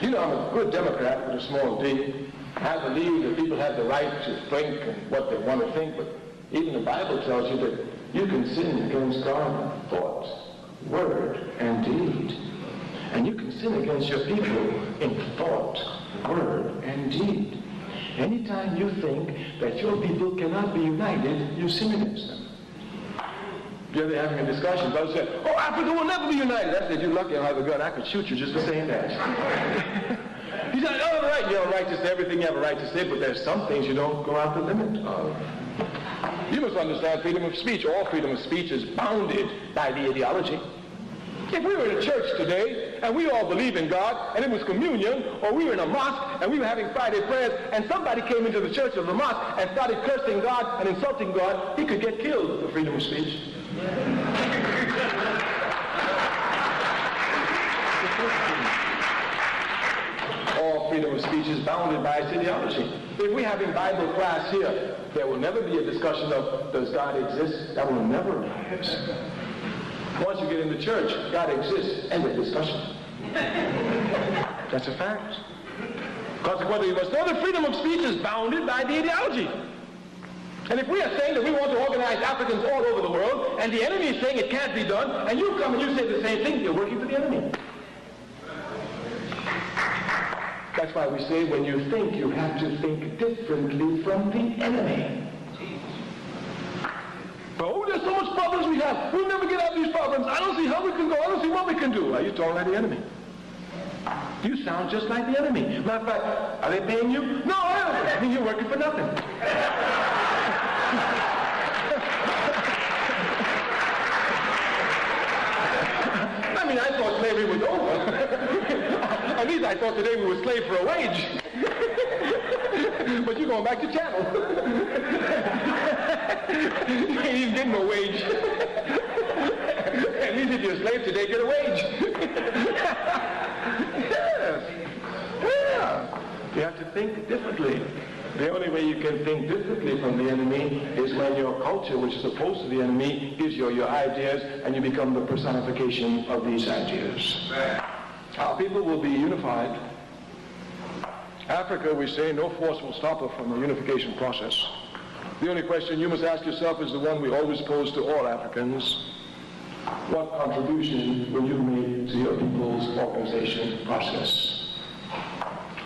You know, I'm a good Democrat with a small d. I believe that people have the right to think and what they want to think, but even the Bible tells you that you can sin against God in thought, word, and deed. And you can sin against your people in thought, word, and deed. Anytime you think that your people cannot be united, you sin against them. The other day having a discussion, brother said, oh, Africa will never be united. I said, you're lucky I have a gun. I could shoot you just for saying that. He said, oh, right, you have a right to say everything you have a right to say, but there's some things you don't go out the limit of. You must understand freedom of speech. All freedom of speech is bounded by the ideology. If we were in a church today, and we all believe in God, and it was communion, or we were in a mosque, and we were having Friday prayers, and somebody came into the church of the mosque and started cursing God and insulting God, he could get killed for freedom of speech. All freedom of speech is bounded by its ideology. If we're having Bible class here, there will never be a discussion of, does God exist? That will never arise. Once you get in the church, God exists, end of discussion. That's a fact. Consequently, you must know that freedom of speech is bounded by the ideology. And if we are saying that we want to organize Africans all over the world, and the enemy is saying it can't be done, and you come and you say the same thing, you're working for the enemy. That's why we say when you think, you have to think differently from the enemy. Oh, there's so much problems we have. We'll never get out of these problems. I don't see how we can go. I don't see what we can do. Are you talking like the enemy? You sound just like the enemy. Matter of fact, are they paying you? No, I mean, you're working for nothing. thought today we were slave for a wage. But you're going back to chattel. You ain't even getting no wage. At least if you're a slave today, get a wage. Yes. Yeah. You have to think differently. The only way you can think differently from the enemy is when your culture, which is opposed to the enemy, gives you your ideas and you become the personification of these ideas. Our people will be unified. Africa, we say, no force will stop her from the unification process. The only question you must ask yourself is the one we always pose to all Africans. What contribution will you make to your people's organization process?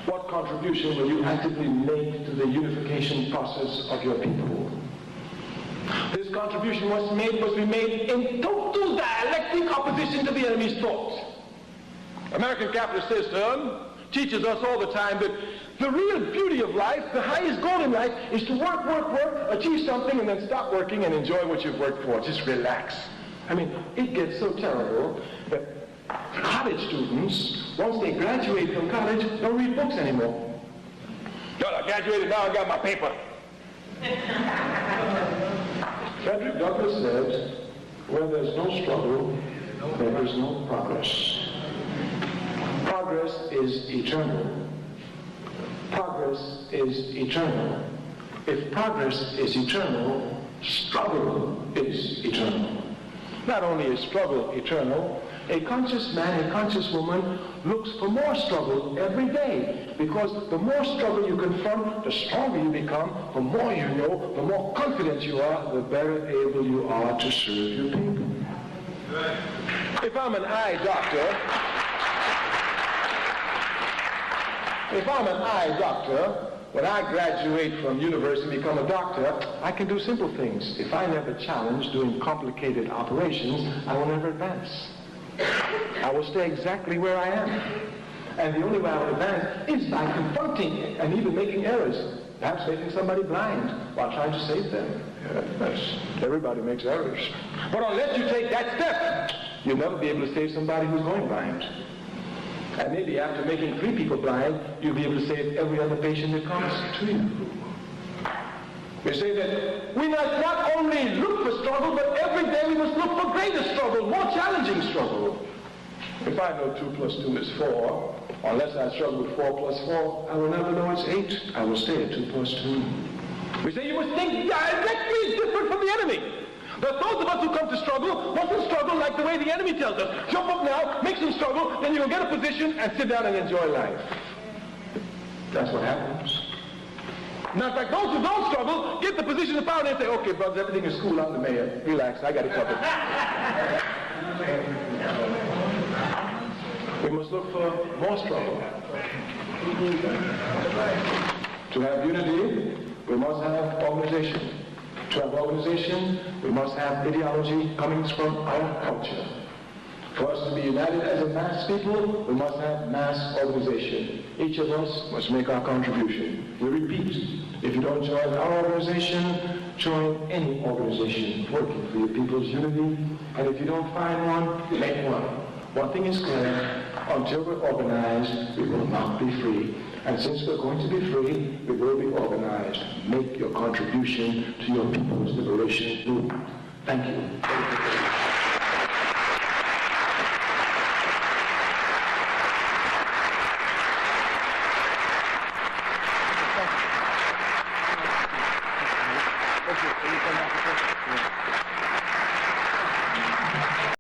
What contribution will you actively make to the unification process of your people? This contribution must be made in total dialectic opposition to the enemy's thought. American capitalist system teaches us all the time that the real beauty of life, the highest goal in life, is to work, achieve something, and then stop working and enjoy what you've worked for. Just relax. I mean, it gets so terrible that college students, once they graduate from college, don't read books anymore. God, I graduated now, I got my paper. Frederick Douglass said, where there's no struggle, there is no progress. Progress is eternal. Progress is eternal. If progress is eternal, struggle is eternal. Not only is struggle eternal, a conscious man, a conscious woman looks for more struggle every day, because the more struggle you confront, the stronger you become, the more you know, the more confident you are, the better able you are to serve your people. If I'm an eye doctor, when I graduate from university and become a doctor, I can do simple things. If I never challenge doing complicated operations, I will never advance. I will stay exactly where I am. And the only way I will advance is by confronting and even making errors, perhaps making somebody blind while trying to save them. Yes, everybody makes errors. But unless you take that step, you'll never be able to save somebody who's going blind. And maybe after making 3 people blind, you'll be able to save every other patient that comes to you. We say that we must not only look for struggle, but every day we must look for greater struggle, more challenging struggle. If I know 2 plus 2 is 4, unless I struggle with 4 plus 4, I will never know it's 8. I will stay at 2 plus 2. We say you must think directly different from the enemy. But those of us who come to struggle mustn't struggle like the way the enemy tells us. Jump up now, make some struggle, then you'll get a position and sit down and enjoy life. That's what happens. Now, in fact, those who don't struggle get the position of power and say, okay, brothers, everything is cool. I'm the mayor. Relax, I got it covered. We must look for more struggle. To have unity, we must have organization. To have organization, we must have ideology coming from our culture. For us to be united as a mass people, we must have mass organization. Each of us must make our contribution. We repeat, if you don't join our organization, join any organization working for your people's unity. And if you don't find one, make one. One thing is clear, until we're organized, we will not be free. And since we're going to be free, we will be organized. Make your contribution to your people's liberation movement. Thank you.